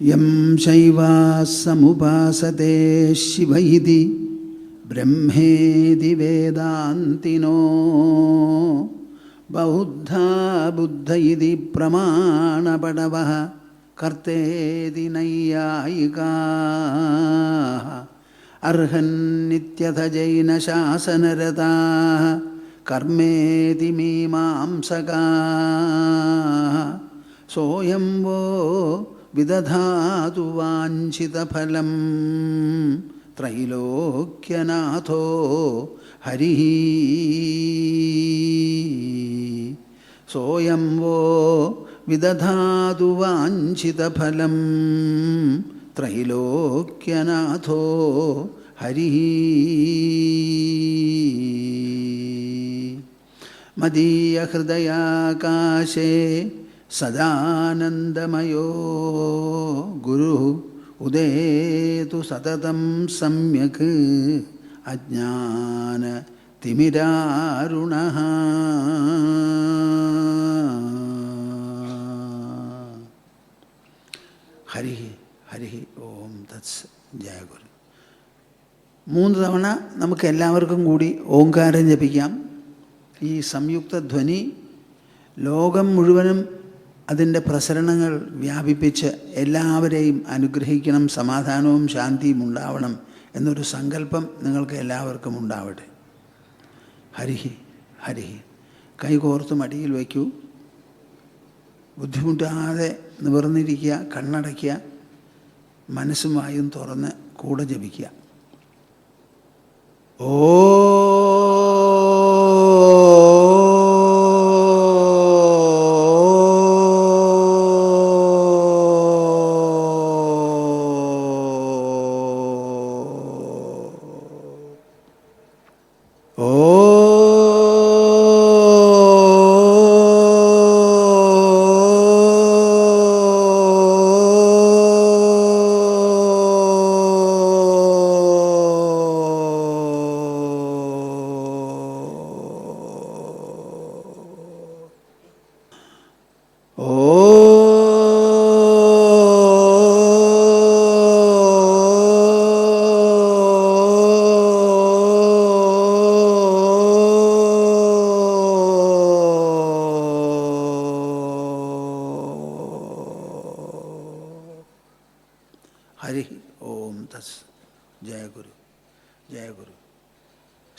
യം ശൈവാസമുപാസതേ ശിവ ഇതി ബ്രഹ്മേതി വേദാന്തിനോ ബൗദ്ധാ ബുദ്ധ ഇതി പ്രമാണപടവഃ കർത്തേതി നൈയായികാഃ അർഹന്നിത്യഥ ജൈനശാസനരതാഃ കർമ്മേതി മീമാംസകാഃ സോയം വോ വിദധാതു വാഞ്ചിതഫലം ത്രൈലോക്യനാഥോ ഹരിഃ സോയം വോ വിദധാതു വാഞ്ചിതഫലം ത്രൈലോക്യനാഥോ ഹരിഃ മദീയഹൃദയാകാശേ സദാനന്ദമയോ ഗുരുഃ ഉദേതു സതതം സമ്യക് അജ്ഞാനതിമിരാരുണഃ. ഹരി ഹരി ഓം തത്സ്. ജയ ഗുരു. 3 തവണ നമുക്ക് എല്ലാവർക്കും കൂടി ഓംകാരം ജപിക്കാം. ഈ സംയുക്ത ധ്വനി ലോകം മുഴുവനും അതിൻ്റെ പ്രസരണങ്ങൾ വ്യാപിപ്പിച്ച് എല്ലാവരെയും അനുഗ്രഹിക്കണം, സമാധാനവും ശാന്തിയും ഉണ്ടാവണം എന്നൊരു സങ്കല്പം നിങ്ങൾക്ക് എല്ലാവർക്കും ഉണ്ടാവട്ടെ. ഹരിഹി ഹരിഹി. കൈകോർത്ത് മടിയിൽ വയ്ക്കൂ. ബുദ്ധിമുട്ടാതെ നിവർന്നിരിക്കുക, കണ്ണടയ്ക്കുക, മനസ്സും വായും തുറന്ന് കൂടെ ജപിക്കുക. ഓ ഹരി ഓം തസ്. ജയ ഗുരു ജയ ഗുരു.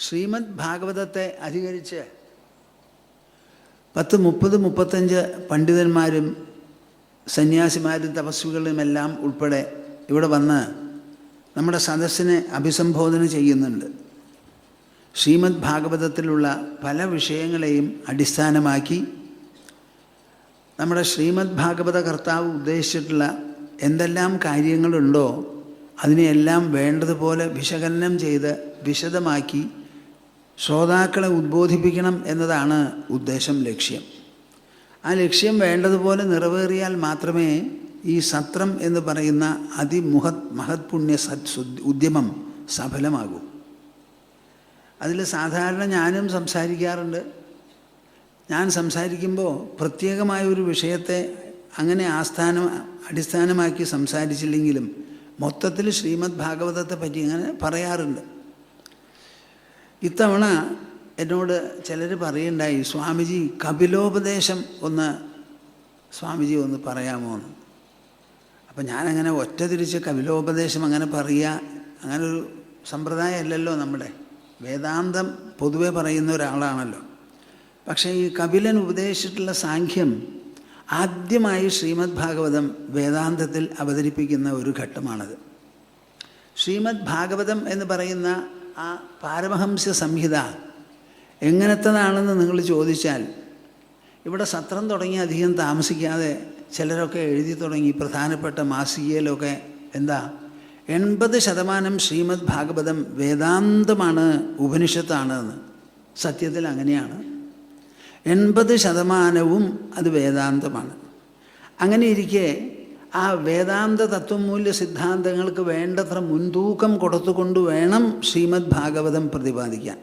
ശ്രീമദ് ഭാഗവതത്തെ അധികരിച്ച് 10, 30, 35 പണ്ഡിതന്മാരും സന്യാസിമാരും തപസ്വികളുമെല്ലാം ഉൾപ്പെടെ ഇവിടെ വന്ന് നമ്മുടെ സദസ്സിനെ അഭിസംബോധന ചെയ്യുന്നുണ്ട്. ശ്രീമദ് ഭാഗവതത്തിലുള്ള പല വിഷയങ്ങളെയും അടിസ്ഥാനമാക്കി നമ്മുടെ ശ്രീമദ് ഭാഗവത കർത്താവ് ഉദ്ദേശിച്ചിട്ടുള്ള എന്തെല്ലാം കാര്യങ്ങളുണ്ടോ അതിനെയെല്ലാം വേണ്ടതുപോലെ വിശകലനം ചെയ്ത് വിശദമാക്കി ശ്രോതാക്കളെ ഉദ്ബോധിപ്പിക്കണം എന്നതാണ് ഉദ്ദേശം, ലക്ഷ്യം. ആ ലക്ഷ്യം വേണ്ടതുപോലെ നിറവേറിയാൽ മാത്രമേ ഈ സത്രം എന്ന് പറയുന്ന മഹത്പുണ്യ ഉദ്യമം സഫലമാകൂ. അതിൽ സാധാരണ ഞാനും സംസാരിക്കാറുണ്ട്. ഞാൻ സംസാരിക്കുമ്പോൾ പ്രത്യേകമായ ഒരു വിഷയത്തെ അങ്ങനെ അടിസ്ഥാനമാക്കി സംസാരിച്ചില്ലെങ്കിലും മൊത്തത്തിൽ ശ്രീമദ് ഭാഗവതത്തെ പറ്റി അങ്ങനെ പറയാറുണ്ട്. ഇത്തവണ എന്നോട് ചിലർ പറയുണ്ടായി, സ്വാമിജി കപിലോപദേശം സ്വാമിജി ഒന്ന് പറയാമോ എന്ന്. അപ്പം ഞാനങ്ങനെ ഒറ്റ തിരിച്ച് കപിലോപദേശം അങ്ങനെ പറയുക, അങ്ങനൊരു സമ്പ്രദായമല്ലല്ലോ നമ്മുടെ. വേദാന്തം പൊതുവെ പറയുന്ന ഒരാളാണല്ലോ. പക്ഷേ ഈ കപിലൻ ഉപദേശിച്ചിട്ടുള്ള സാഖ്യം ആദ്യമായി ശ്രീമദ് ഭാഗവതം വേദാന്തത്തിൽ അവതരിപ്പിക്കുന്ന ഒരു ഘട്ടമാണത്. ശ്രീമദ് ഭാഗവതം എന്ന് പറയുന്ന ആ പാരമഹംസ സംഹിത എങ്ങനത്തതാണെന്ന് നിങ്ങൾ ചോദിച്ചാൽ, ഇവിടെ സത്രം തുടങ്ങി അധികം താമസിക്കാതെ ചിലരൊക്കെ എഴുതി തുടങ്ങി. പ്രധാനപ്പെട്ട മാസികയിലൊക്കെ 80% ശ്രീമദ് ഭാഗവതം വേദാന്തമാണ്, ഉപനിഷത്താണ് എന്ന്. സത്യത്തിൽ അങ്ങനെയാണ്. 80% അത് വേദാന്തമാണ്. അങ്ങനെ ഇരിക്കെ ആ വേദാന്ത തത്വമൂല്യ സിദ്ധാന്തങ്ങൾക്ക് വേണ്ടത്ര മുൻതൂക്കം കൊടുത്തുകൊണ്ട് വേണം ശ്രീമദ് ഭാഗവതം പ്രതിപാദിക്കാൻ.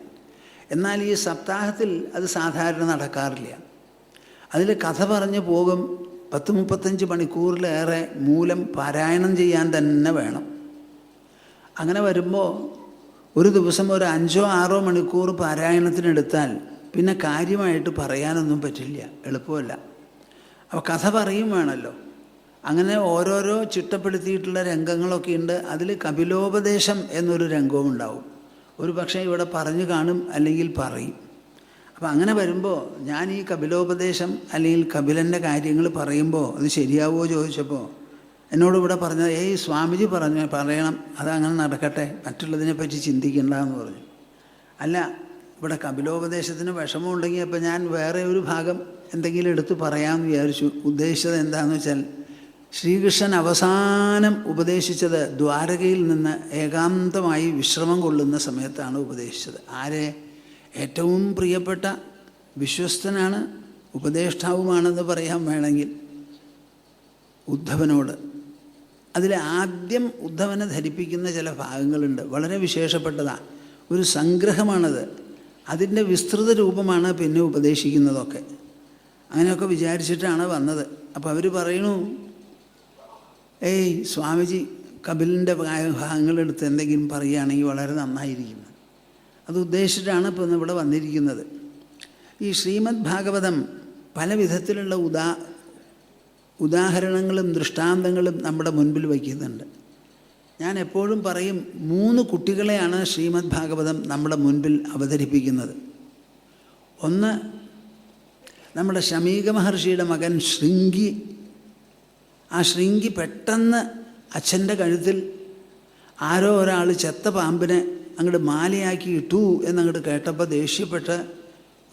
എന്നാൽ ഈ സപ്താഹത്തിൽ അത് സാധാരണ നടക്കാറില്ല. അതിൽ കഥ പറഞ്ഞു പോകും, 10-35 മണിക്കൂറിലേറെ മൂലം പാരായണം ചെയ്യാൻ തന്നെ വേണം. അങ്ങനെ വരുമ്പോൾ ഒരു ദിവസം ഒരു 5-6 മണിക്കൂർ പാരായണത്തിനെടുത്താൽ പിന്നെ കാര്യമായിട്ട് പറയാനൊന്നും പറ്റില്ല, എളുപ്പമല്ല. അപ്പോൾ കഥ പറയും വേണമല്ലോ. അങ്ങനെ ഓരോരോ ചിട്ടപ്പെടുത്തിയിട്ടുള്ള രംഗങ്ങളൊക്കെ ഉണ്ട്. അതിൽ കപിലോപദേശം എന്നൊരു രംഗവും ഉണ്ടാവും. ഒരു പക്ഷേ ഇവിടെ പറഞ്ഞു കാണും, അല്ലെങ്കിൽ പറയും. അപ്പം അങ്ങനെ വരുമ്പോൾ ഞാൻ ഈ കപിലോപദേശം അല്ലെങ്കിൽ കപിലൻ്റെ കാര്യങ്ങൾ പറയുമ്പോൾ അത് ശരിയാവുമോ ചോദിച്ചപ്പോൾ എന്നോട് ഇവിടെ പറഞ്ഞത്, സ്വാമിജി പറയണം, അതങ്ങനെ നടക്കട്ടെ, മറ്റുള്ളതിനെപ്പറ്റി ചിന്തിക്കണ്ട എന്ന് പറഞ്ഞു. അല്ല, ഇവിടെ കപിലോപദേശത്തിന് വിഷമമുണ്ടെങ്കിൽ അപ്പം ഞാൻ വേറെ ഒരു ഭാഗം എന്തെങ്കിലും എടുത്ത് പറയാമെന്ന് വിചാരിച്ചു. ഉദ്ദേശിച്ചത് എന്താണെന്ന് വെച്ചാൽ, ശ്രീകൃഷ്ണൻ അവസാനം ഉപദേശിച്ചത് ദ്വാരകയിൽ നിന്ന് ഏകാന്തമായി വിശ്രമം കൊള്ളുന്ന സമയത്താണ് ഉപദേശിച്ചത്. ആരെ? ഏറ്റവും പ്രിയപ്പെട്ട വിശ്വസ്തനാണ്, ഉപദേഷ്ടാവുമാണെന്ന് പറയാൻ വേണമെങ്കിൽ ഉദ്ധവനോട്. അതിൽ ആദ്യം ഉദ്ധവനെ ധരിപ്പിക്കുന്ന ചില ഭാഗങ്ങളുണ്ട്, വളരെ വിശേഷപ്പെട്ടതാണ്. ഒരു സംഗ്രഹമാണത്, അതിൻ്റെ വിസ്തൃത രൂപമാണ് പിന്നെ ഉപദേശിക്കുന്നതൊക്കെ. അങ്ങനെയൊക്കെ വിചാരിച്ചിട്ടാണ് വന്നത്. അപ്പോൾ അവർ പറയണു, സ്വാമിജി കപിലിൻ്റെ ഭാഗങ്ങളെടുത്ത് എന്തെങ്കിലും പറയുകയാണെങ്കിൽ വളരെ നന്നായിരിക്കുന്നു. അത് ഉദ്ദേശിച്ചിട്ടാണ് ഇപ്പോൾ ഇവിടെ വന്നിരിക്കുന്നത്. ഈ ശ്രീമദ് ഭാഗവതം പല വിധത്തിലുള്ള ഉദാഹരണങ്ങളും ദൃഷ്ടാന്തങ്ങളും നമ്മുടെ മുൻപിൽ വയ്ക്കുന്നുണ്ട്. ഞാൻ എപ്പോഴും പറയും, 3 കുട്ടികളെയാണ് ശ്രീമദ് ഭാഗവതം നമ്മുടെ മുൻപിൽ അവതരിപ്പിക്കുന്നത്. ഒന്ന്, നമ്മുടെ ശമീക മഹർഷിയുടെ മകൻ ശൃംഗി. ആ ശൃംഗി പെട്ടെന്ന് അച്ഛൻ്റെ കഴുത്തിൽ ആരോ ഒരാൾ ചെത്ത പാമ്പിനെ അങ്ങോട്ട് മാലയാക്കി ഇട്ടു എന്നങ്ങോട്ട് കേട്ടപ്പോൾ ദേഷ്യപ്പെട്ട്,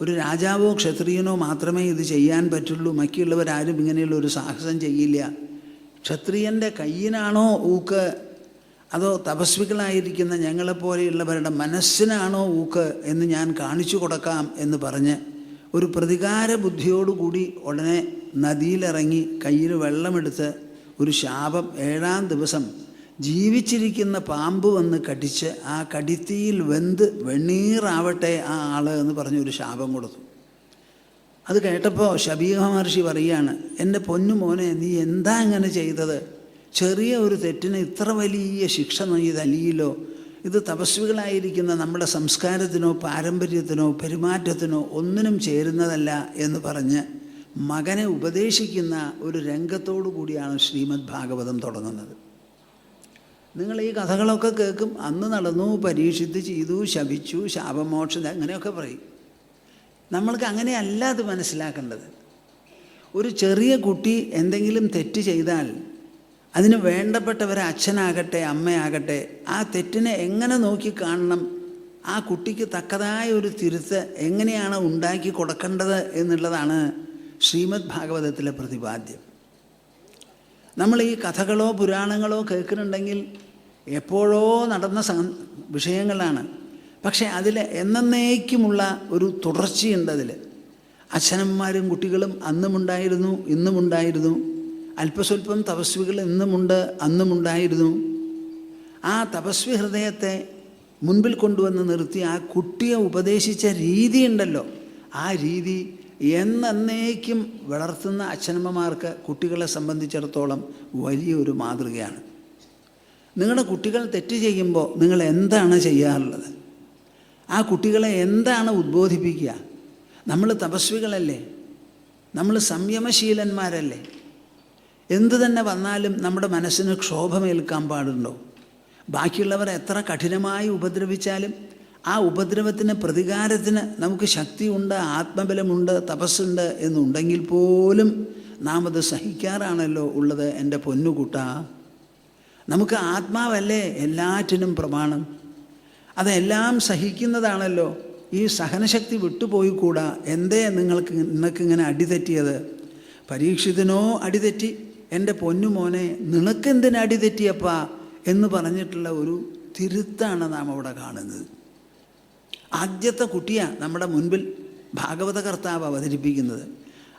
ഒരു രാജാവോ ക്ഷത്രിയനോ മാത്രമേ ഇത് ചെയ്യാൻ പറ്റുള്ളൂ, മറ്റുള്ളവരാരും ഇങ്ങനെയുള്ള ഒരു സാഹസം ചെയ്യില്ല. ക്ഷത്രിയൻ്റെ കയ്യിനാണോ ഊക്ക്, അതോ തപസ്വികളായിരിക്കുന്ന ഞങ്ങളെപ്പോലെയുള്ളവരുടെ മനസ്സിനാണോ ഊക്ക് എന്ന് ഞാൻ കാണിച്ചു കൊടുക്കാം എന്ന് പറഞ്ഞ് ഒരു പ്രതികാര ബുദ്ധിയോടുകൂടി ഉടനെ നദിയിലിറങ്ങി കയ്യിൽ വെള്ളമെടുത്ത് ഒരു ശാപം, 7-ാം ദിവസം ജീവിച്ചിരിക്കുന്ന പാമ്പ് വന്ന് കടിച്ച് ആ കടിത്തിയിൽ വെന്ത് വെണ്ണീറാവട്ടെ ആ ആള് എന്ന് പറഞ്ഞൊരു ശാപം കൊടുത്തു. അത് കേട്ടപ്പോൾ ശബീക മഹർഷി പറയുകയാണ്, എൻ്റെ പൊന്നു മോനെ, നീ എന്താ അങ്ങനെ ചെയ്തത്? ചെറിയ ഒരു തെറ്റിന് ഇത്ര വലിയ ശിക്ഷ നീ തല്ലിയില്ലോ. ഇത് തപസ്വികളായിരിക്കുന്ന നമ്മുടെ സംസ്കാരത്തിനോ പാരമ്പര്യത്തിനോ പെരുമാറ്റത്തിനോ ഒന്നിനും ചേരുന്നതല്ല എന്ന് പറഞ്ഞ് മകനെ ഉപദേശിക്കുന്ന ഒരു രംഗത്തോടു കൂടിയാണ് ശ്രീമദ് ഭാഗവതം തുടങ്ങുന്നത്. നിങ്ങൾ ഈ കഥകളൊക്കെ കേൾക്കും, അന്ന് നടന്നു, പരീക്ഷിത്ത് ചെയ്തു, ശപിച്ചു, ശാപമോക്ഷം, അങ്ങനെയൊക്കെ പറയും. നമ്മൾക്ക് അങ്ങനെയല്ല അത് മനസ്സിലാക്കേണ്ടത്. ഒരു ചെറിയ കുട്ടി എന്തെങ്കിലും തെറ്റ് ചെയ്താൽ അതിന് വേണ്ടപ്പെട്ടവരെ അച്ഛനാകട്ടെ അമ്മയാകട്ടെ ആ തെറ്റിനെ എങ്ങനെ നോക്കി കാണണം, ആ കുട്ടിക്ക് തക്കതായ ഒരു തിരുത്ത് എങ്ങനെയാണ് ഉണ്ടാക്കി കൊടുക്കേണ്ടത് എന്നുള്ളതാണ് ശ്രീമദ് ഭാഗവതത്തിലെ പ്രതിപാദ്യം. നമ്മൾ ഈ കഥകളോ പുരാണങ്ങളോ കേൾക്കുന്നുണ്ടെങ്കിൽ എപ്പോഴോ നടന്ന വിഷയങ്ങളാണ്. പക്ഷേ അതിൽ എന്നേക്കുമുള്ള ഒരു തുടർച്ചയുണ്ട്. അതിൽ അച്ഛനമ്മമാരും കുട്ടികളും അന്നുമുണ്ടായിരുന്നു, ഇന്നുമുണ്ടായിരുന്നു. അല്പസ്വല്പം തപസ്വികൾ ഇന്നുമുണ്ട്, അന്നുമുണ്ടായിരുന്നു. ആ തപസ്വി ഹൃദയത്തെ മുൻപിൽ കൊണ്ടുവന്ന് നിർത്തി ആ കുട്ടിയെ ഉപദേശിച്ച രീതിയുണ്ടല്ലോ, ആ രീതി എന്നേക്കും വളർത്തുന്ന അച്ഛനമ്മമാർക്ക് കുട്ടികളെ സംബന്ധിച്ചിടത്തോളം വലിയൊരു മാതൃകയാണ്. നിങ്ങളുടെ കുട്ടികൾ തെറ്റ് ചെയ്യുമ്പോൾ നിങ്ങൾ എന്താണ് ചെയ്യാറുള്ളത്? ആ കുട്ടികളെ എന്താണ് ഉദ്ബോധിപ്പിക്കുക? നമ്മൾ തപസ്വികളല്ലേ, നമ്മൾ സംയമശീലന്മാരല്ലേ? എന്തു തന്നെ വന്നാലും നമ്മുടെ മനസ്സിന് ക്ഷോഭമേൽക്കാൻ പാടുണ്ടോ? ബാക്കിയുള്ളവർ എത്ര കഠിനമായി ഉപദ്രവിച്ചാലും ആ ഉപദ്രവത്തിന് പ്രതികാരത്തിന് നമുക്ക് ശക്തിയുണ്ട്, ആത്മബലമുണ്ട്, തപസ്സുണ്ട് എന്നുണ്ടെങ്കിൽ പോലും നാം അത് സഹിക്കാറാണല്ലോ ഉള്ളത്. എൻ്റെ പൊന്നുകൂട്ട, നമുക്ക് ആത്മാവല്ലേ എല്ലാറ്റിനും പ്രമാണം. അതെല്ലാം സഹിക്കുന്നതാണല്ലോ. ഈ സഹനശക്തി വിട്ടുപോയിക്കൂടാ. എന്തേ നിങ്ങൾക്കിങ്ങനെ അടിതെറ്റിയത്? പരീക്ഷിതിനോ അടിതെറ്റി, എൻ്റെ പൊന്നുമോനെ നിനക്കെന്തിന് അടിതെറ്റിയപ്പാ എന്ന് പറഞ്ഞിട്ടുള്ള ഒരു തിരുത്താണ് നാം അവിടെ കാണുന്നത്. ആദ്യത്തെ കുട്ടിയാണ് നമ്മുടെ മുൻപിൽ ഭാഗവത കർത്താവ് അവതരിപ്പിക്കുന്നത്.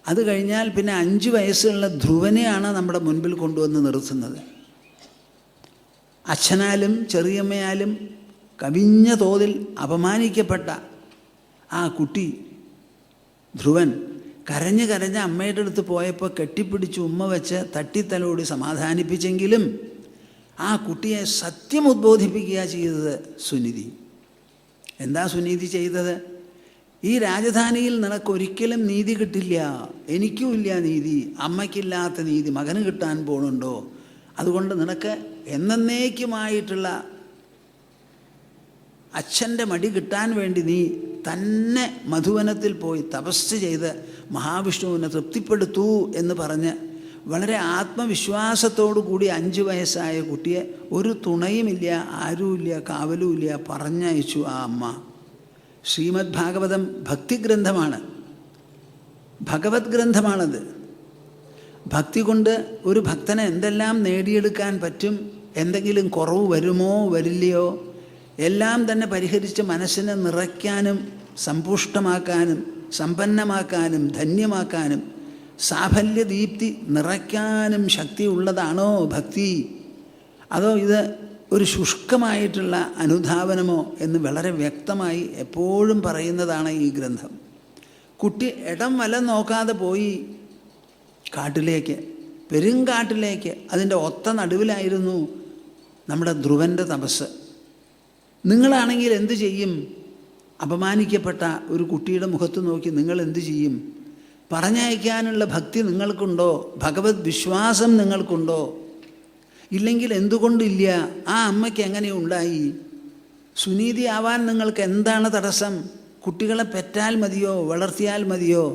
അത് കഴിഞ്ഞാൽ പിന്നെ 5 വയസ്സുള്ള ധ്രുവനെയാണ് നമ്മുടെ മുൻപിൽ കൊണ്ടുവന്ന് നിർത്തുന്നത്. അച്ഛനാലും ചെറിയമ്മയാലും കവിഞ്ഞ തോതിൽ അപമാനിക്കപ്പെട്ട ആ കുട്ടി ധ്രുവൻ കരഞ്ഞ് കരഞ്ഞ് അമ്മയുടെ അടുത്ത് പോയപ്പോൾ കെട്ടിപ്പിടിച്ച് ഉമ്മ വെച്ച് തട്ടിത്തലോടി സമാധാനിപ്പിച്ചെങ്കിലും ആ കുട്ടിയെ സത്യം ഉദ്ബോധിപ്പിക്കുക ചെയ്തത് സുനിധി. എന്താ സുനിധി ചെയ്തത്? ഈ രാജധാനിയിൽ നിനക്കൊരിക്കലും നീതി കിട്ടില്ല, എനിക്കുമില്ല നീതി, അമ്മയ്ക്കില്ലാത്ത നീതി മകന് കിട്ടാൻ പോകുന്നുണ്ടോ? അതുകൊണ്ട് നിനക്ക് എന്നേക്കുമായിട്ടുള്ള അച്ഛൻ്റെ മടി കിട്ടാൻ വേണ്ടി നീ തന്നെ മധുവനത്തിൽ പോയി തപസ് ചെയ്ത് മഹാവിഷ്ണുവിനെ തൃപ്തിപ്പെടുത്തൂ എന്ന് പറഞ്ഞ് വളരെ ആത്മവിശ്വാസത്തോടു കൂടി 5 വയസ്സായ കുട്ടിയെ ഒരു തുണയുമില്ല, ആരുമില്ല, കാവലുമില്ല, പറഞ്ഞയച്ചു ആ അമ്മ. ശ്രീമദ് ഭാഗവതം ഭക്തിഗ്രന്ഥമാണ്, ഭഗവത് ഗ്രന്ഥമാണത്. ഭക്തി കൊണ്ട് ഒരു ഭക്തനെ എന്തെല്ലാം നേടിയെടുക്കാൻ പറ്റും, എന്തെങ്കിലും കുറവ് വരുമോ വരില്ലയോ, എല്ലാം തന്നെ പരിഹരിച്ച് മനസ്സിനെ നിറയ്ക്കാനും സമ്പുഷ്ടമാക്കാനും സമ്പന്നമാക്കാനും ധന്യമാക്കാനും സാഫല്യദീപ്തി നിറയ്ക്കാനും ശക്തിയുള്ളതാണോ ഭക്തി, അതോ ഇത് ഒരു ശുഷ്കമായിട്ടുള്ള അനുധാവനമോ എന്ന് വളരെ വ്യക്തമായി എപ്പോഴും പറയുന്നതാണ് ഈ ഗ്രന്ഥം. കുട്ടി ഇടം വലം നോക്കാതെ പോയി കാട്ടിലേക്ക്, പെരുങ്കാട്ടിലേക്ക്. അതിൻ്റെ ഒത്ത നടുവിലായിരുന്നു നമ്മുടെ ധ്രുവൻ്റെ തപസ്. നിങ്ങളാണെങ്കിൽ എന്തു ചെയ്യും? അപമാനിക്കപ്പെട്ട ഒരു കുട്ടിയുടെ മുഖത്ത് നോക്കി നിങ്ങൾ എന്തു ചെയ്യും? പറഞ്ഞയക്കാനുള്ള ഭക്തി നിങ്ങൾക്കുണ്ടോ? ഭഗവത് വിശ്വാസം നിങ്ങൾക്കുണ്ടോ? ഇല്ലെങ്കിൽ എന്തുകൊണ്ടില്ല? ആ അമ്മയ്ക്ക് എങ്ങനെ ഉണ്ടായി? സുനീതി ആവാൻ നിങ്ങൾക്ക് എന്താണ് തടസ്സം? കുട്ടികളെ പെറ്റാൽ മതിയോ, വളർത്തിയാൽ മതിയോ?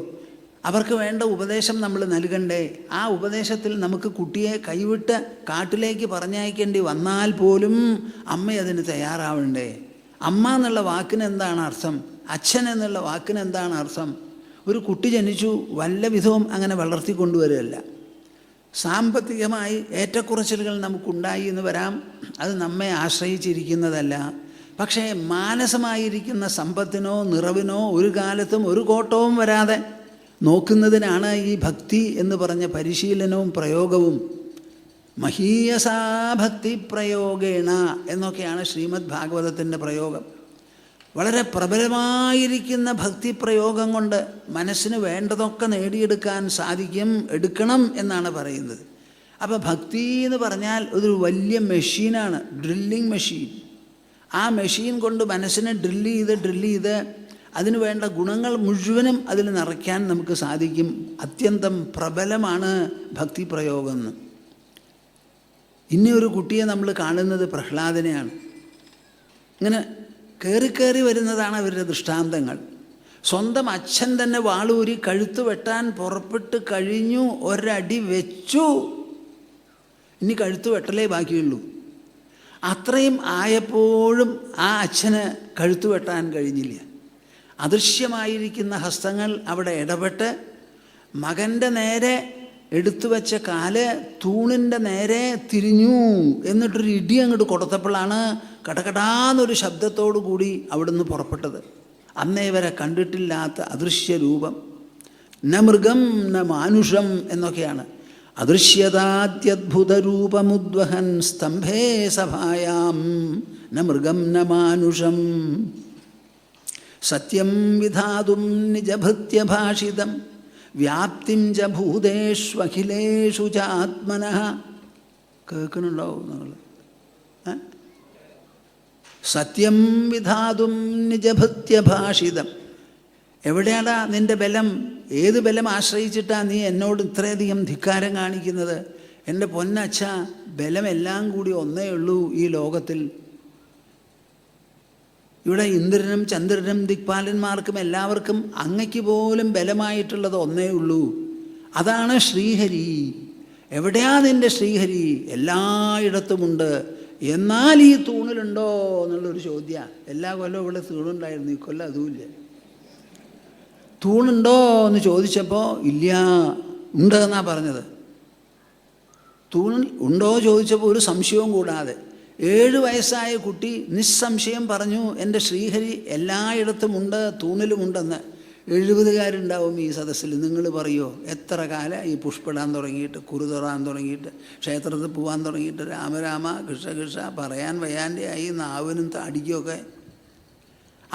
അവർക്ക് വേണ്ട ഉപദേശം നമ്മൾ നൽകണ്ടേ? ആ ഉപദേശത്തിൽ നമുക്ക് കുട്ടിയെ കൈവിട്ട് കാട്ടിലേക്ക് പറഞ്ഞയക്കേണ്ടി വന്നാൽ പോലും അമ്മ അതിന് തയ്യാറാവണ്ടേ? അമ്മ എന്നുള്ള വാക്കിന് എന്താണ് അർത്ഥം? അച്ഛൻ എന്നുള്ള വാക്കിന് എന്താണ് അർത്ഥം? ഒരു കുട്ടി ജനിച്ചു, വല്ല വിധവും അങ്ങനെ വളർത്തിക്കൊണ്ടുവരികയല്ല. സാമ്പത്തികമായി ഏറ്റക്കുറച്ചിലുകൾ നമുക്കുണ്ടായി എന്ന് വരാം, അത് നമ്മെ ആശ്രയിച്ചിരിക്കുന്നതല്ല. പക്ഷേ മാനസമായിരിക്കുന്ന സമ്പത്തിനോ നിറവിനോ ഒരു കാലത്തും ഒരു കോട്ടവും വരാതെ നോക്കുന്നതിനാണ് ഈ ഭക്തി എന്ന് പറഞ്ഞ പരിശീലനവും പ്രയോഗവും. മഹീയസാ ഭക്തി പ്രയോഗേണ എന്നൊക്കെയാണ് ശ്രീമദ് ഭാഗവതത്തിൻ്റെ പ്രയോഗം. വളരെ പ്രബലമായിരിക്കുന്ന ഭക്തി പ്രയോഗം കൊണ്ട് മനസ്സിന് വേണ്ടതൊക്കെ നേടിയെടുക്കാൻ സാധിക്കും, എടുക്കണം എന്നാണ് പറയുന്നത്. അപ്പോൾ ഭക്തി എന്ന് പറഞ്ഞാൽ ഒരു വലിയ മെഷീനാണ്, ഡ്രില്ലിംഗ് മെഷീൻ. ആ മെഷീൻ കൊണ്ട് മനസ്സിനെ ഡ്രില്ല് ചെയ്ത് അതിന് വേണ്ട ഗുണങ്ങൾ മുഴുവനും അതിൽ നിറയ്ക്കാൻ നമുക്ക് സാധിക്കും. അത്യന്തം പ്രബലമാണ് ഭക്തി പ്രയോഗം. ഇനി ഒരു കുട്ടിയെ നമ്മൾ കാണുന്നത് പ്രഹ്ലാദനെയാണ്. ഇങ്ങനെ കയറി വരുന്നതാണ് അവരുടെ ദൃഷ്ടാന്തങ്ങൾ. സ്വന്തം അച്ഛൻ തന്നെ വാളൂരി കഴുത്ത് വെട്ടാൻ പുറപ്പെട്ട് കഴിഞ്ഞു, ഒരടി വെച്ചു, ഇനി കഴുത്ത് വെട്ടലേ ബാക്കിയുള്ളൂ. അത്രയും ആയപ്പോഴും ആ അച്ഛന് കഴുത്ത് വെട്ടാൻ കഴിഞ്ഞില്ല. അദൃശ്യമായിരിക്കുന്ന ഹസ്തങ്ങൾ അവിടെ ഇടപെട്ട് മകൻ്റെ നേരെ എടുത്തു വെച്ച കാല് തൂണിൻ്റെ നേരെ തിരിഞ്ഞു. എന്നിട്ടൊരു ഇടി അങ്ങോട്ട് കൊടുത്തപ്പോഴാണ് കടകടാന്നൊരു ശബ്ദത്തോടു കൂടി അവിടുന്ന് പുറപ്പെട്ടത്. അന്നേ വരെ കണ്ടിട്ടില്ലാത്ത അദൃശ്യ രൂപം. ന മൃഗം ന മാനുഷം എന്നൊക്കെയാണ്. അദൃശ്യതാദ്യദ്ഭുതരൂപമുദ്വഹൻ സ്തംഭേ സഭായാം ന മൃഗം ന മാനുഷം സത്യം വിധാതും നിജഭൃത്യഭാഷിതം വ്യാപ്തിം ച ഭൂതേഷ്വഖിലേഷു ച ആത്മനഃ. കേൾക്കുന്നുണ്ടാവും നിങ്ങൾ? സത്യം വിധാതും നിജഭൃത്യഭാഷിതം. എവിടെയാടാ നിൻ്റെ ബലം? ഏത് ബലം ആശ്രയിച്ചിട്ടാണ് നീ എന്നോട് ഇത്രയധികം ധിക്കാരം കാണിക്കുന്നത്? എൻ്റെ പൊന്നച്ഛ, ബലമെല്ലാം കൂടി ഒന്നേ ഉള്ളൂ ഈ ലോകത്തിൽ. ഇവിടെ ഇന്ദ്രനും ചന്ദ്രനും ദിക്പാലന്മാർക്കും എല്ലാവർക്കും അങ്ങയ്ക്ക് പോലും ബലമായിട്ടുള്ളത് ഒന്നേ ഉള്ളൂ, അതാണ് ശ്രീഹരി. എവിടെയാ നിൻ്റെ ശ്രീഹരി? എല്ലായിടത്തുമുണ്ട്. എന്നാൽ ഈ തൂണിലുണ്ടോ എന്നുള്ളൊരു ചോദ്യമാണ്. എല്ലാ കൊല്ലവും ഇവിടെ തൂണുണ്ടായിരുന്നു, ഈ കൊല്ലം അതുമില്ല. തൂണുണ്ടോ എന്ന് ചോദിച്ചപ്പോൾ ഇല്ല, ഉണ്ട് എന്നാണ് പറഞ്ഞത്. തൂണിൽ ഉണ്ടോ ചോദിച്ചപ്പോൾ ഒരു സംശയവും കൂടാതെ 7 വയസ്സായ കുട്ടി നിസ്സംശയം പറഞ്ഞു, എൻ്റെ ശ്രീഹരി എല്ലായിടത്തുമുണ്ട്, തൂണിലുമുണ്ടെന്ന്. 70കാരുണ്ടാവും ഈ സദസ്സിൽ. നിങ്ങൾ പറയുമോ എത്ര കാലം ഈ പുഷ്പിടാൻ തുടങ്ങിയിട്ട്, കുറുതൊറാൻ തുടങ്ങിയിട്ട്, ക്ഷേത്രത്തിൽ പോകാൻ തുടങ്ങിയിട്ട്, രാമരാമ കൃഷ്ണ കൃഷ്ണ പറയാൻ വയ്യാൻ്റെ ആയി നാവിനും താടിക്കുമൊക്കെ.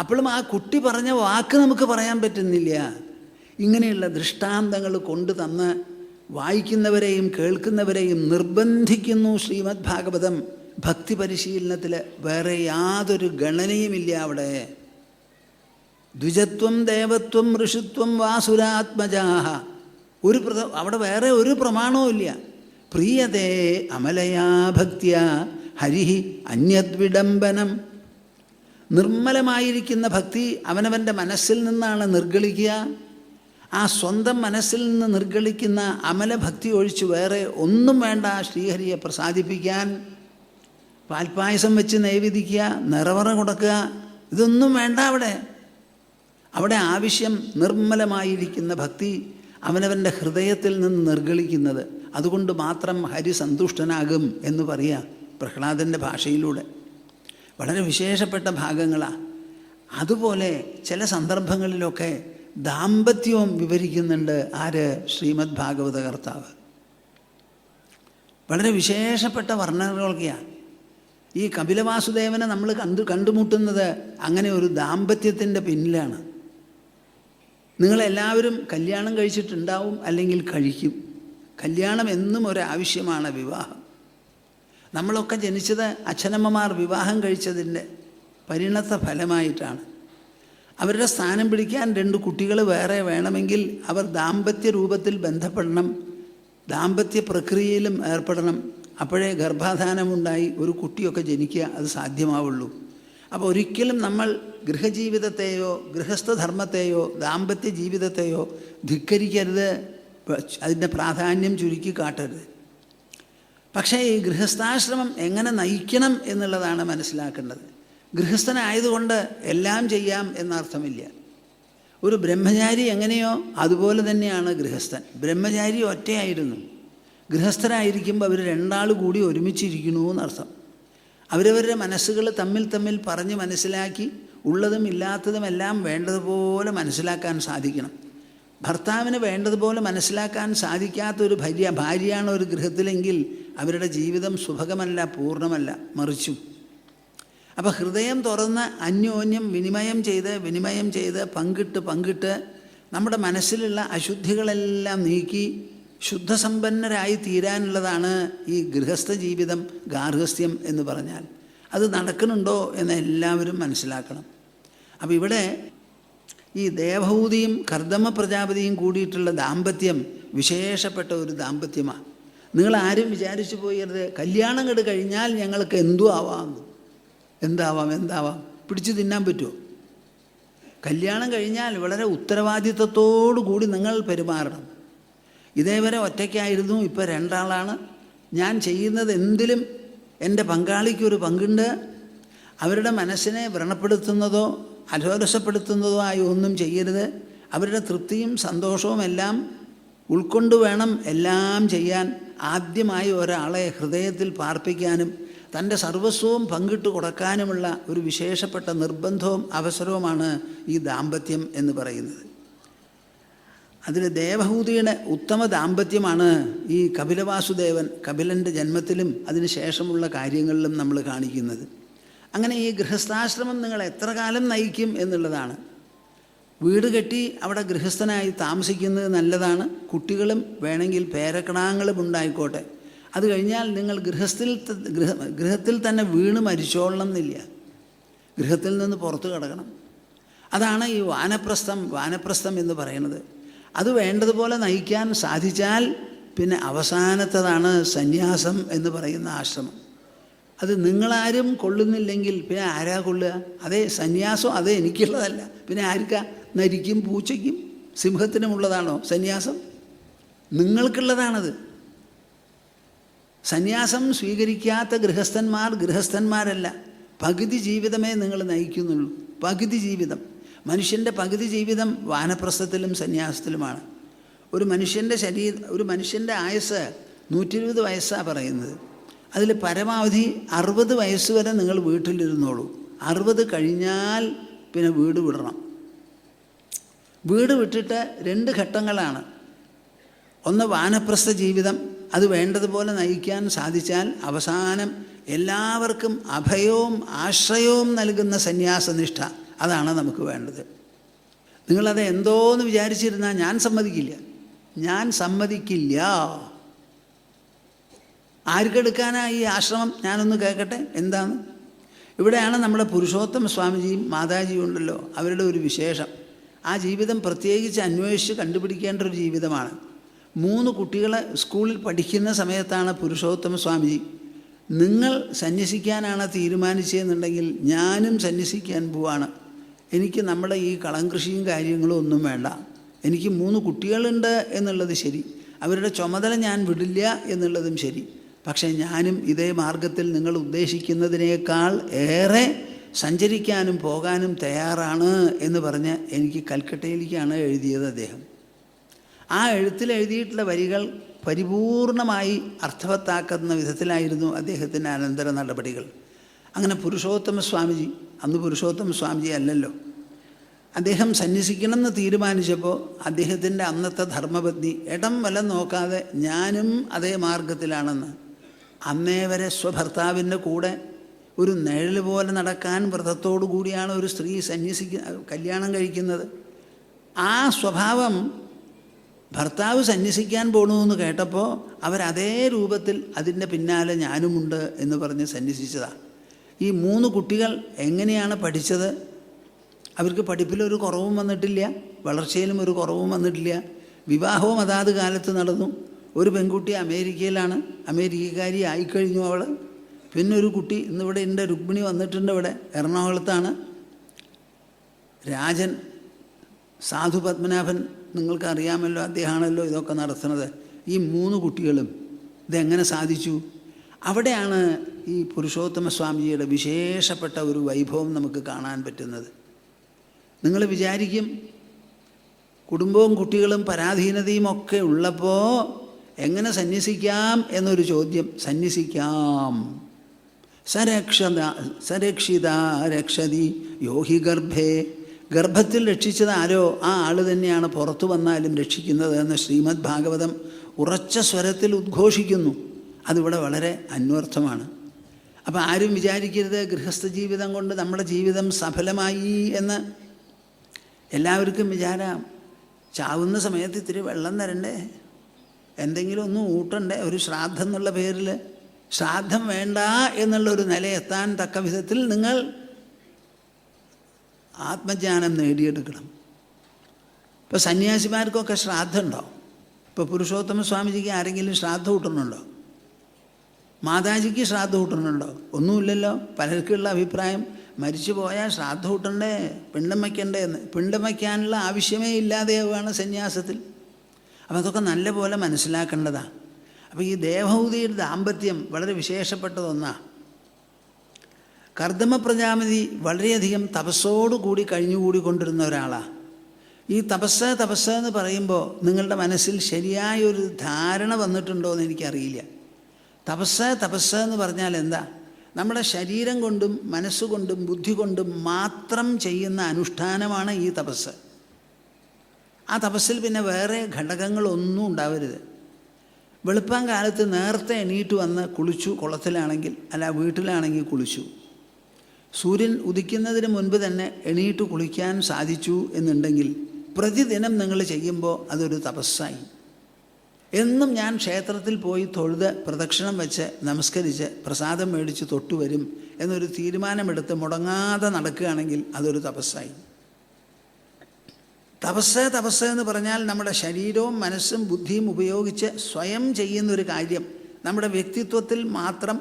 അപ്പോഴും ആ കുട്ടി പറഞ്ഞ വാക്ക് നമുക്ക് പറയാൻ പറ്റുന്നില്ല. ഇങ്ങനെയുള്ള ദൃഷ്ടാന്തങ്ങൾ കൊണ്ടു തന്ന് വായിക്കുന്നവരെയും കേൾക്കുന്നവരെയും നിർബന്ധിക്കുന്നു ശ്രീമദ് ഭാഗവതം. ഭക്തി പരിശീലനത്തിൽ വേറെ യാതൊരു ഗണനയുമില്ല. അവിടെ ദ്വിജത്വം ദേവത്വം ഋഷിത്വം വാസുരാത്മജാഹ, അവിടെ വേറെ ഒരു പ്രമാണവും ഇല്ല. പ്രിയതേ അമലയാ ഭക്തിയ ഹരിഹി അന്യദ്വിഡംബനം. നിർമ്മലമായിരിക്കുന്ന ഭക്തി അവനവൻ്റെ മനസ്സിൽ നിന്നാണ് നിർഗളിക്കുക. ആ സ്വന്തം മനസ്സിൽ നിന്ന് നിർഗളിക്കുന്ന അമലഭക്തി ഒഴിച്ച് വേറെ ഒന്നും വേണ്ട ശ്രീഹരിയെ പ്രസാദിപ്പിക്കാൻ. പാൽപ്പായസം വെച്ച് നൈവേദിക്കുക, നിറവറ കൊടുക്കുക, ഇതൊന്നും വേണ്ട. അവിടെ ആവശ്യം നിർമ്മലമായിരിക്കുന്ന ഭക്തി, അവനവൻ്റെ ഹൃദയത്തിൽ നിന്ന് നിർഗളിക്കുന്നത്. അതുകൊണ്ട് മാത്രം ഹരി സന്തുഷ്ടനാകും എന്ന് പറയാം പ്രഹ്ലാദൻ്റെ ഭാഷയിലൂടെ. വളരെ വിശേഷപ്പെട്ട ഭാഗങ്ങളാണ്. അതുപോലെ ചില സന്ദർഭങ്ങളിലൊക്കെ ദാമ്പത്യവും വിവരിക്കുന്നുണ്ട് ആര്? ശ്രീമദ് ഭാഗവത കർത്താവ്. വളരെ വിശേഷപ്പെട്ട വർണ്ണനകളൊക്കെയാണ്. ഈ കപിലവാസുദേവനെ നമ്മൾ കണ്ടുമുട്ടുന്നത് അങ്ങനെ ഒരു ദാമ്പത്യത്തിൻ്റെ പിന്നിലാണ്. നിങ്ങളെല്ലാവരും കല്യാണം കഴിച്ചിട്ടുണ്ടാവും, അല്ലെങ്കിൽ കഴിക്കും. കല്യാണം എന്നും ഒരാവശ്യമാണ്. വിവാഹം, നമ്മളൊക്കെ ജനിച്ചത് അച്ഛനമ്മമാർ വിവാഹം കഴിച്ചതിൻ്റെ പരിണത ഫലമായിട്ടാണ്. അവരുടെ സ്ഥാനം പിടിക്കാൻ 2 കുട്ടികൾ വേറെ വേണമെങ്കിൽ അവർ ദാമ്പത്യ രൂപത്തിൽ ബന്ധപ്പെടണം, ദാമ്പത്യ പ്രക്രിയയിലും ഏർപ്പെടണം. അപ്പോഴേ ഗർഭാധാനമുണ്ടായി ഒരു കുട്ടിയൊക്കെ ജനിക്കുക അത് സാധ്യമാവുള്ളൂ. അപ്പോൾ ഒരിക്കലും നമ്മൾ ഗൃഹജീവിതത്തെയോ ഗൃഹസ്ഥധർമ്മത്തെയോ ദാമ്പത്യ ജീവിതത്തെയോ ധിക്കരിക്കരുത്, അതിൻ്റെ പ്രാധാന്യം ചുരുക്കി കാട്ടരുത്. പക്ഷേ ഈ ഗൃഹസ്ഥാശ്രമം എങ്ങനെ നയിക്കണം എന്നുള്ളതാണ് മനസ്സിലാക്കേണ്ടത്. ഗൃഹസ്ഥനായതുകൊണ്ട് എല്ലാം ചെയ്യാം എന്നർത്ഥമില്ല. ഒരു ബ്രഹ്മചാരി എങ്ങനെയോ അതുപോലെ തന്നെയാണ് ഗൃഹസ്ഥൻ. ബ്രഹ്മചാരി ഒറ്റയായിരുന്നു, ഗൃഹസ്ഥരായിരിക്കുമ്പോൾ അവർ 2 ആൾ കൂടി ഒരുമിച്ചിരിക്കണു എന്നർത്ഥം. അവരവരുടെ മനസ്സുകൾ തമ്മിൽ പറഞ്ഞ് മനസ്സിലാക്കി ഉള്ളതും ഇല്ലാത്തതും എല്ലാം വേണ്ടതുപോലെ മനസ്സിലാക്കാൻ സാധിക്കണം. ഭർത്താവിന് വേണ്ടതുപോലെ മനസ്സിലാക്കാൻ സാധിക്കാത്തൊരു ഭാര്യയാണ് ഒരു ഗൃഹത്തിലെങ്കിൽ അവരുടെ ജീവിതം സുഭഗമല്ല, പൂർണ്ണമല്ല, മറിച്ചും. അപ്പോൾ ഹൃദയം തുറന്ന് അന്യോന്യം വിനിമയം ചെയ്ത് പങ്കിട്ട് നമ്മുടെ മനസ്സിലുള്ള അശുദ്ധികളെല്ലാം നീക്കി ശുദ്ധസമ്പന്നരായി തീരാനുള്ളതാണ് ഈ ഗൃഹസ്ഥ ജീവിതം, ഗാർഹസ്ഥ്യം എന്ന് പറഞ്ഞാൽ. അത് നടക്കുന്നുണ്ടോ എന്ന് എല്ലാവരും മനസ്സിലാക്കണം. അപ്പോൾ ഇവിടെ ഈ ദേവഹൂതിയും കർദമ പ്രജാപതിയും കൂടിയിട്ടുള്ള ദാമ്പത്യം വിശേഷപ്പെട്ട ഒരു ദാമ്പത്യമാണ്. നിങ്ങളാരും വിചാരിച്ചു പോയരുത് കല്യാണം കണ്ട് കഴിഞ്ഞാൽ ഞങ്ങൾക്ക് എന്താവാം പിടിച്ചു തിന്നാൻ പറ്റുമോ? കല്യാണം കഴിഞ്ഞാൽ വളരെ ഉത്തരവാദിത്വത്തോടു കൂടി നിങ്ങൾ പെരുമാറണം. ഇതേവരെ ഒറ്റയ്ക്കായിരുന്നു, ഇപ്പോൾ 2 ആളാണ്. ഞാൻ ചെയ്യുന്നത് എന്തിലും എൻ്റെ പങ്കാളിക്കൊരു പങ്കുണ്ട്. അവരുടെ മനസ്സിനെ വ്രണപ്പെടുത്തുന്നതോ അലോലസപ്പെടുത്തുന്നതോ ആയി ഒന്നും ചെയ്യരുത്. അവരുടെ തൃപ്തിയും സന്തോഷവും എല്ലാം ഉൾക്കൊണ്ട് വേണം എല്ലാം ചെയ്യാൻ. ആദ്യമായി ഒരാളെ ഹൃദയത്തിൽ പാർപ്പിക്കാനും തൻ്റെ സർവസ്വവും പങ്കിട്ട് കൊടുക്കാനുമുള്ള ഒരു വിശേഷപ്പെട്ട നിർബന്ധവും അവസരവുമാണ് ഈ ദാമ്പത്യം എന്ന് പറയുന്നത്. അതിൽ ദേവഹൂതിയുടെ ഉത്തമ ദാമ്പത്യമാണ് ഈ കപിലവാസുദേവൻ കപിലൻ്റെ ജന്മത്തിലും അതിന് ശേഷമുള്ള കാര്യങ്ങളിലും നമ്മൾ കാണിക്കുന്നത്. അങ്ങനെ ഈ ഗൃഹസ്ഥാശ്രമം നിങ്ങൾ എത്ര കാലം നയിക്കും എന്നുള്ളതാണ്. വീട് കെട്ടി അവിടെ ഗൃഹസ്ഥനായി താമസിക്കുന്നത് നല്ലതാണ്. കുട്ടികളും വേണമെങ്കിൽ പേരക്കിടാങ്ങളും ഉണ്ടായിക്കോട്ടെ. അത് കഴിഞ്ഞാൽ നിങ്ങൾ ഗൃഹത്തിൽ തന്നെ വീണ് മരിച്ചോളണം എന്നില്ല. ഗൃഹത്തിൽ നിന്ന് പുറത്തു കിടക്കണം. അതാണ് ഈ വാനപ്രസ്ഥം എന്ന് പറയുന്നത്. അത് വേണ്ടതുപോലെ നയിക്കാൻ സാധിച്ചാൽ പിന്നെ അവസാനത്തതാണ് സന്യാസം എന്ന് പറയുന്ന ആശ്രമം. അത് നിങ്ങളാരും കൊള്ളുന്നില്ലെങ്കിൽ പിന്നെ ആരാ കൊള്ളുക? അതേ സന്യാസം, അതേ എനിക്കുള്ളതല്ല, പിന്നെ ആർക്കാ? നരിക്കും പൂച്ചയ്ക്കും സിംഹത്തിനുമുള്ളതാണോ സന്യാസം? നിങ്ങൾക്കുള്ളതാണത്. സന്യാസം സ്വീകരിക്കാത്ത ഗൃഹസ്ഥന്മാരല്ല. പകുതി ജീവിതമേ നിങ്ങൾ നയിക്കുന്നുള്ളൂ. പകുതി ജീവിതം. മനുഷ്യൻ്റെ പകുതി ജീവിതം വാനപ്രസ്ഥത്തിലും സന്യാസത്തിലുമാണ്. ഒരു മനുഷ്യൻ്റെ ആയുസ് 120 വയസ്സാണ് പറയുന്നത്. അതിൽ പരമാവധി 60 വയസ്സ് വരെ നിങ്ങൾ വീട്ടിലിരുന്നോളൂ. 60 കഴിഞ്ഞാൽ പിന്നെ വീട് വിടണം. വീട് വിട്ടിട്ട് 2 ഘട്ടങ്ങളാണ്. ഒന്ന് വാനപ്രസ്ഥ ജീവിതം, അത് വേണ്ടതുപോലെ നയിക്കാൻ സാധിച്ചാൽ അവസാനം എല്ലാവർക്കും അഭയവും ആശ്രയവും നൽകുന്ന സന്യാസനിഷ്ഠ, അതാണ് നമുക്ക് വേണ്ടത്. നിങ്ങളത് എന്തോന്ന് വിചാരിച്ചിരുന്നാൽ ഞാൻ സമ്മതിക്കില്ല. ആർക്കെടുക്കാനാ ഈ ആശ്രമം? ഞാനൊന്ന് കേൾക്കട്ടെ എന്താണ്. ഇവിടെയാണ് നമ്മുടെ പുരുഷോത്തമ സ്വാമിജിയും മാതാജിയും ഉണ്ടല്ലോ, അവരുടെ ഒരു വിശേഷം. ആ ജീവിതം പ്രത്യേകിച്ച് അന്വേഷിച്ച് കണ്ടുപിടിക്കേണ്ട ഒരു ജീവിതമാണ്. 3 കുട്ടികളെ സ്കൂളിൽ പഠിക്കുന്ന സമയത്താണ് പുരുഷോത്തമ സ്വാമിജി, നിങ്ങൾ സന്യസിക്കാനാണ് തീരുമാനിച്ചതെന്നുണ്ടെങ്കിൽ ഞാനും സന്യസിക്കാൻ പോവാണ്. എനിക്ക് നമ്മുടെ ഈ കളം കൃഷിയും കാര്യങ്ങളും ഒന്നും വേണ്ട. എനിക്ക് 3 കുട്ടികളുണ്ട് എന്നുള്ളത് ശരി, അവരുടെ ചുമതല ഞാൻ വിടില്ല എന്നുള്ളതും ശരി. പക്ഷേ ഞാനും ഇതേ മാർഗത്തിൽ നിങ്ങൾ ഉദ്ദേശിക്കുന്നതിനേക്കാൾ ഏറെ സഞ്ചരിക്കാനും പോകാനും തയ്യാറാണ് എന്ന് പറഞ്ഞ് എനിക്ക് കൽക്കട്ടയിലേക്കാണ് എഴുതിയത് അദ്ദേഹം. ആ എഴുത്തിൽ എഴുതിയിട്ടുള്ള വരികൾ പരിപൂർണമായി അർത്ഥവത്താക്കുന്ന വിധത്തിലായിരുന്നു അദ്ദേഹത്തിൻ്റെ അനന്തര നടപടികൾ. അങ്ങനെ പുരുഷോത്തമ സ്വാമിജി, അന്ന് പുരുഷോത്തമ സ്വാമിജി അല്ലല്ലോ, അദ്ദേഹം സന്യസിക്കണമെന്ന് തീരുമാനിച്ചപ്പോൾ അദ്ദേഹത്തിൻ്റെ അന്നത്തെ ധർമ്മപത്നി ഇടം വലം നോക്കാതെ ഞാനും അതേ മാർഗത്തിലാണെന്ന്, അന്നേ വരെ സ്വഭർത്താവിൻ്റെ കൂടെ ഒരു നിഴൽ പോലെ നടക്കാൻ വ്രതത്തോടു കൂടിയാണ് ഒരു സ്ത്രീ കല്യാണം കഴിക്കുന്നത്. ആ സ്വഭാവം ഭർത്താവ് സന്യസിക്കാൻ പോകണമെന്ന് കേട്ടപ്പോൾ അവരതേ രൂപത്തിൽ അതിൻ്റെ പിന്നാലെ ഞാനുമുണ്ട് എന്ന് പറഞ്ഞ് സന്യസിച്ചതാണ്. ഈ 3 കുട്ടികൾ എങ്ങനെയാണ് പഠിച്ചത്? അവർക്ക് പഠിപ്പിലൊരു കുറവും വന്നിട്ടില്ല, വളർച്ചയിലും ഒരു കുറവും വന്നിട്ടില്ല. വിവാഹവും അതാത് കാലത്ത് നടന്നു. ഒരു പെൺകുട്ടി അമേരിക്കയിലാണ്, അമേരിക്കക്കാരി ആയിക്കഴിഞ്ഞു അവൾ. പിന്നെ ഒരു കുട്ടി ഇന്നിവിടെ ഉണ്ട്, രുക്മിണി വന്നിട്ടുണ്ട്, ഇവിടെ എറണാകുളത്താണ്. രാജൻ സാധു പത്മനാഭൻ നിങ്ങൾക്ക് അറിയാമല്ലോ, അദ്ദേഹമാണല്ലോ ഇതൊക്കെ നടത്തുന്നത്. ഈ 3 കുട്ടികളും ഇതെങ്ങനെ സാധിച്ചു? അവിടെയാണ് ഈ പുരുഷോത്തമ സ്വാമിജിയുടെ വിശേഷപ്പെട്ട ഒരു വൈഭവം നമുക്ക് കാണാൻ പറ്റുന്നത്. നിങ്ങൾ വിചാരിക്കും കുടുംബവും കുട്ടികളും പരാധീനതയും ഒക്കെ ഉള്ളപ്പോൾ എങ്ങനെ സന്യസിക്കാം എന്നൊരു ചോദ്യം. സന്യസിക്കാം. സരക്ഷിത രക്ഷതി യോഹി ഗർഭേ. ഗർഭത്തിൽ രക്ഷിച്ചത് ആരോ ആ ആൾ തന്നെയാണ് പുറത്തു വന്നാലും രക്ഷിക്കുന്നത് എന്ന് ശ്രീമദ് ഭാഗവതം ഉറച്ച സ്വരത്തിൽ ഉദ്ഘോഷിക്കുന്നു. അതിവിടെ വളരെ അന്വർത്ഥമാണ്. അപ്പോൾ ആരും വിചാരിക്കരുത് ഗൃഹസ്ഥ ജീവിതം കൊണ്ട് നമ്മുടെ ജീവിതം സഫലമായി എന്ന്. എല്ലാവർക്കും വിചാരം ചാവുന്ന സമയത്ത് ഇത്തിരി വെള്ളം തരണ്ടേ, എന്തെങ്കിലും ഒന്നും ഊട്ടണ്ടേ, ഒരു ശ്രാദ്ധം എന്നുള്ള പേരിൽ. ശ്രാദ്ധം വേണ്ട എന്നുള്ളൊരു നിലയെത്താൻ തക്ക വിധത്തിൽ നിങ്ങൾ ആത്മജ്ഞാനം നേടിയെടുക്കണം. ഇപ്പോൾ സന്യാസിമാർക്കൊക്കെ ശ്രാദ്ധം ഉണ്ടോ? ഇപ്പോൾ പുരുഷോത്തമ സ്വാമിജിക്ക് ആരെങ്കിലും ശ്രാദ്ധം കൂട്ടുന്നുണ്ടോ? മാതാജിക്ക് ശ്രാദ്ധം കൂട്ടുന്നുണ്ടോ? ഒന്നുമില്ലല്ലോ. പലർക്കുള്ള അഭിപ്രായം മരിച്ചു പോയാൽ ശ്രാദ്ധം കൂട്ടണ്ടേ, പിണ്ടം വയ്ക്കണ്ടേ എന്ന്. പിണ്ടം വയ്ക്കാനുള്ള ആവശ്യമേ ഇല്ലാതെയാവുകയാണ് സന്യാസത്തിൽ. അപ്പം അതൊക്കെ നല്ല പോലെ മനസ്സിലാക്കേണ്ടതാണ്. അപ്പോൾ ഈ ദേവഹൂതിയുടെ ദാമ്പത്യം വളരെ വിശേഷപ്പെട്ടതൊന്നാണ്. കർദമ പ്രജാപതി വളരെയധികം തപസ്സോടുകൂടി കഴിഞ്ഞുകൂടിക്കൊണ്ടിരുന്ന ഒരാളാണ്. ഈ തപസ് എന്ന് പറയുമ്പോൾ നിങ്ങളുടെ മനസ്സിൽ ശരിയായൊരു ധാരണ വന്നിട്ടുണ്ടോ എന്ന് എനിക്കറിയില്ല. തപസ് എന്ന് പറഞ്ഞാൽ എന്താ? നമ്മുടെ ശരീരം കൊണ്ടും മനസ്സുകൊണ്ടും ബുദ്ധി കൊണ്ടും മാത്രം ചെയ്യുന്ന അനുഷ്ഠാനമാണ് ഈ തപസ്. ആ തപസ്സിൽ പിന്നെ വേറെ ഘടകങ്ങളൊന്നും ഉണ്ടാവരുത്. വെളുപ്പാൻ കാലത്ത് നേരത്തെ എണീറ്റ് വന്ന് കുളിച്ചു, കുളത്തിലാണെങ്കിൽ അല്ല വീട്ടിലാണെങ്കിൽ കുളിച്ചു. സൂര്യൻ ഉദിക്കുന്നതിന് മുൻപ് തന്നെ എണീറ്റ് കുളിക്കാൻ സാധിച്ചു എന്നുണ്ടെങ്കിൽ പ്രതിദിനം നിങ്ങൾ ചെയ്യുമ്പോൾ അതൊരു തപസ്സായി. എന്നും ഞാൻ ക്ഷേത്രത്തിൽ പോയി തൊഴുത് പ്രദക്ഷിണം വെച്ച് നമസ്കരിച്ച് പ്രസാദം മേടിച്ച് തൊട്ടുവരും എന്നൊരു തീരുമാനമെടുത്ത് മുടങ്ങാതെ നടക്കുകയാണെങ്കിൽ അതൊരു തപസ്സായി. തപസ് എന്ന് പറഞ്ഞാൽ നമ്മുടെ ശരീരവും മനസ്സും ബുദ്ധിയും ഉപയോഗിച്ച് സ്വയം ചെയ്യുന്നൊരു കാര്യം നമ്മുടെ വ്യക്തിത്വത്തിൽ മാത്രം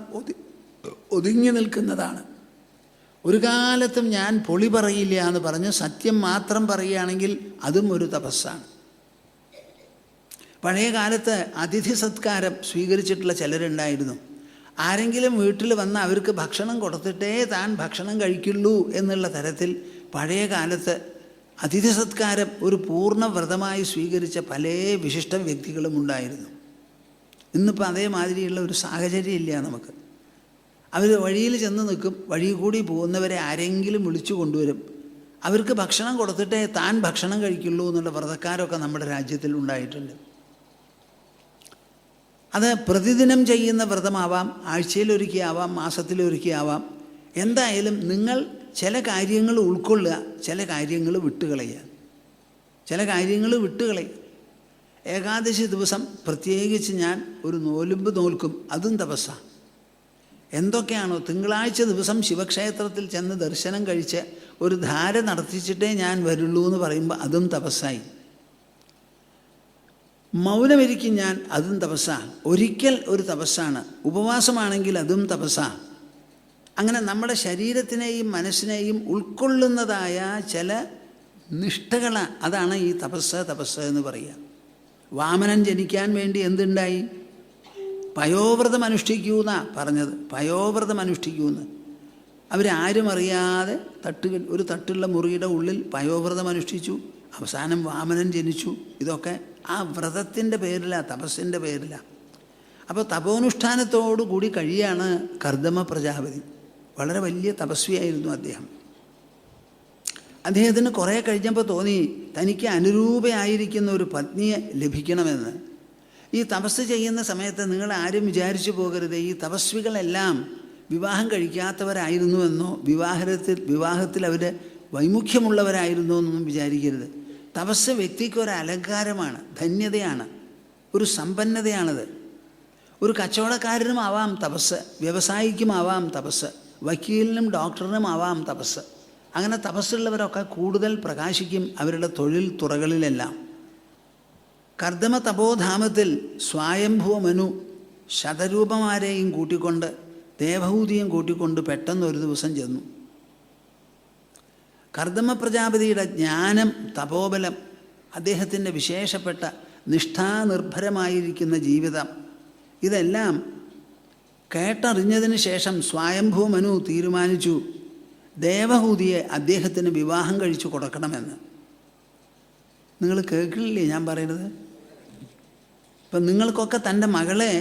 ഒതുങ്ങി നിൽക്കുന്നതാണ്. ഒരു കാലത്തും ഞാൻ പൊളി പറയില്ല എന്ന് പറഞ്ഞ് സത്യം മാത്രം പറയുകയാണെങ്കിൽ അതും ഒരു തപസ്സാണ്. പഴയ കാലത്ത് അതിഥി സത്കാരം സ്വീകരിച്ചിട്ടുള്ള ചിലരുണ്ടായിരുന്നു. ആരെങ്കിലും വീട്ടിൽ വന്ന് അവർക്ക് ഭക്ഷണം കൊടുത്തിട്ടേ താൻ ഭക്ഷണം കഴിക്കുള്ളൂ എന്നുള്ള തരത്തിൽ പഴയ കാലത്ത് അതിഥി സത്കാരം ഒരു പൂർണ്ണ വ്രതമായി സ്വീകരിച്ച പല വിശിഷ്ട വ്യക്തികളും ഉണ്ടായിരുന്നു. ഇന്നിപ്പോൾ അതേമാതിരിയുള്ള ഒരു സാഹചര്യം ഇല്ല നമുക്ക്. അവർ വഴിയിൽ ചെന്ന് നിൽക്കും, വഴി കൂടി പോകുന്നവരെ ആരെങ്കിലും വിളിച്ചു കൊണ്ടുവരും. അവർക്ക് ഭക്ഷണം കൊടുത്തിട്ടേ താൻ ഭക്ഷണം കഴിക്കുള്ളൂ എന്നുള്ള വ്രതക്കാരൊക്കെ നമ്മുടെ രാജ്യത്തിൽ ഉണ്ടായിട്ടുണ്ട്. അത് പ്രതിദിനം ചെയ്യുന്ന വ്രതമാവാം, ആഴ്ചയിലൊരിക്കലാവാം, മാസത്തിലൊരിക്കലാവാം. എന്തായാലും നിങ്ങൾ ചില കാര്യങ്ങൾ ഉൾക്കൊള്ളുക, ചില കാര്യങ്ങൾ വിട്ടുകളയുക. ചില കാര്യങ്ങൾ വിട്ടുകളയും. ഏകാദശി ദിവസം പ്രത്യേകിച്ച് ഞാൻ ഒരു നോലുമ്പ് നോൽക്കും, അതും തപസ്സാണ്. എന്തൊക്കെയാണോ തിങ്കളാഴ്ച ദിവസം ശിവക്ഷേത്രത്തിൽ ചെന്ന് ദർശനം കഴിച്ച് ഒരു ധാര നടത്തിച്ചിട്ടേ ഞാൻ വരുള്ളൂ എന്ന് പറയുമ്പോൾ അതും തപസ്സായി. മൗനമിരിക്കും ഞാൻ, അതും തപസ്സാണ്. ഒരിക്കൽ ഒരു തപസ്സാണ്. ഉപവാസമാണെങ്കിൽ അതും തപസ്സാണ്. അങ്ങനെ നമ്മുടെ ശരീരത്തിനെയും മനസ്സിനെയും ഉൾക്കൊള്ളുന്നതായ ചില നിഷ്ഠകളാണ്. അതാണ് ഈ തപസ് എന്ന് പറയുക. വാമനൻ ജനിക്കാൻ വേണ്ടി എന്തുണ്ടായി? പയോവ്രതം അനുഷ്ഠിക്കൂന്നാ പറഞ്ഞത്. പയോവ്രതം അനുഷ്ഠിക്കൂന്ന് അവരാരും അറിയാതെ ഒരു തട്ടുള്ള മുറിയുടെ ഉള്ളിൽ പയോവ്രതം അനുഷ്ഠിച്ചു. അവസാനം വാമനൻ ജനിച്ചു. ഇതൊക്കെ ആ വ്രതത്തിൻ്റെ പേരിലാണ്, തപസ്സിൻ്റെ പേരിലാണ്. അപ്പോൾ തപോനുഷ്ഠാനത്തോടു കൂടി കഴിയാണ് കർദമ പ്രജാപതി. വളരെ വലിയ തപസ്വിയായിരുന്നു അദ്ദേഹം. അദ്ദേഹത്തിന് കുറേ കഴിഞ്ഞപ്പോൾ തോന്നി തനിക്ക് അനുരൂപയായിരിക്കുന്ന ഒരു പത്നിയെ ലഭിക്കണമെന്ന്. ഈ തപസ് ചെയ്യുന്ന സമയത്ത് നിങ്ങൾ ആരും വിചാരിച്ചു പോകരുത് ഈ തപസ്വികളെല്ലാം വിവാഹം കഴിക്കാത്തവരായിരുന്നുവെന്നോ വിവാഹത്തിൽ അവർ വൈമുഖ്യമുള്ളവരായിരുന്നു എന്നൊന്നും വിചാരിക്കരുത്. തപസ് വ്യക്തിക്ക് ഒരു അലങ്കാരമാണ്, ധന്യതയാണ്, ഒരു സമ്പന്നതയാണത്. ഒരു കച്ചവടക്കാരനും ആവാം തപസ്, വ്യവസായിക്കുമാവാം തപസ്, വക്കീലിനും ഡോക്ടറിനും ആവാം തപസ്. അങ്ങനെ തപസ്സുള്ളവരൊക്കെ കൂടുതൽ പ്രകാശിക്കും അവരുടെ തൊഴിൽ തുറകളിലെല്ലാം. കർദമ തപോധാമത്തിൽ സ്വയംഭുവ മനു ശതരൂപമാരെയും കൂട്ടിക്കൊണ്ട് ദേവഹൂതിയും കൂട്ടിക്കൊണ്ട് പെട്ടെന്ന് ഒരു ദിവസം ചെന്നു. കർദമ പ്രജാപതിയുടെ ജ്ഞാനം, തപോബലം, അദ്ദേഹത്തിൻ്റെ വിശേഷപ്പെട്ട നിഷ്ഠാനിർഭരമായിരിക്കുന്ന ജീവിതം, ഇതെല്ലാം കേട്ടറിഞ്ഞതിന് ശേഷം സ്വയംഭൂ മനു തീരുമാനിച്ചു ദേവഹൂതിയെ അദ്ദേഹത്തിന് വിവാഹം കഴിച്ചു കൊടുക്കണമെന്ന്. നിങ്ങൾ കേൾക്കണില്ലേ ഞാൻ പറയുന്നത്? ഇപ്പം നിങ്ങൾക്കൊക്കെ തൻ്റെ മകളെ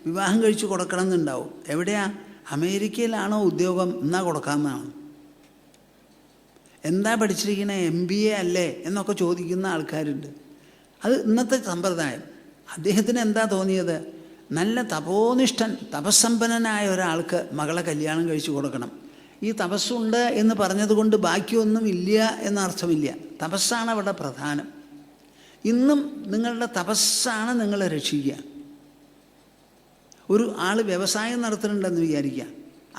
വിവാഹം കഴിച്ചു കൊടുക്കണം എന്നുണ്ടാവും. എവിടെയാ? അമേരിക്കയിലാണോ ഉദ്യോഗം? എന്നാ കൊടുക്കാമെന്നാണ്. എന്താ പഠിച്ചിരിക്കണേ? MBA അല്ലേ എന്നൊക്കെ ചോദിക്കുന്ന ആൾക്കാരുണ്ട്. അത് ഇന്നത്തെ സമ്പ്രദായം. അദ്ദേഹത്തിന് എന്താ തോന്നിയത്? നല്ല തപോനിഷ്ഠൻ, തപസ്സമ്പന്നനായ ഒരാൾക്ക് മകളെ കല്യാണം കഴിച്ചു കൊടുക്കണം. ഈ തപസ്സുണ്ട് എന്ന് പറഞ്ഞതുകൊണ്ട് ബാക്കിയൊന്നും ഇല്ല എന്നർത്ഥമില്ല. തപസ്സാണ് അവിടെ പ്രധാനം. ഇന്നും നിങ്ങളുടെ തപസ്സാണ് നിങ്ങളെ രക്ഷിക്കുക. ഒരു ആൾ വ്യവസായം നടത്തുന്നുണ്ടെന്ന് വിചാരിക്കുക.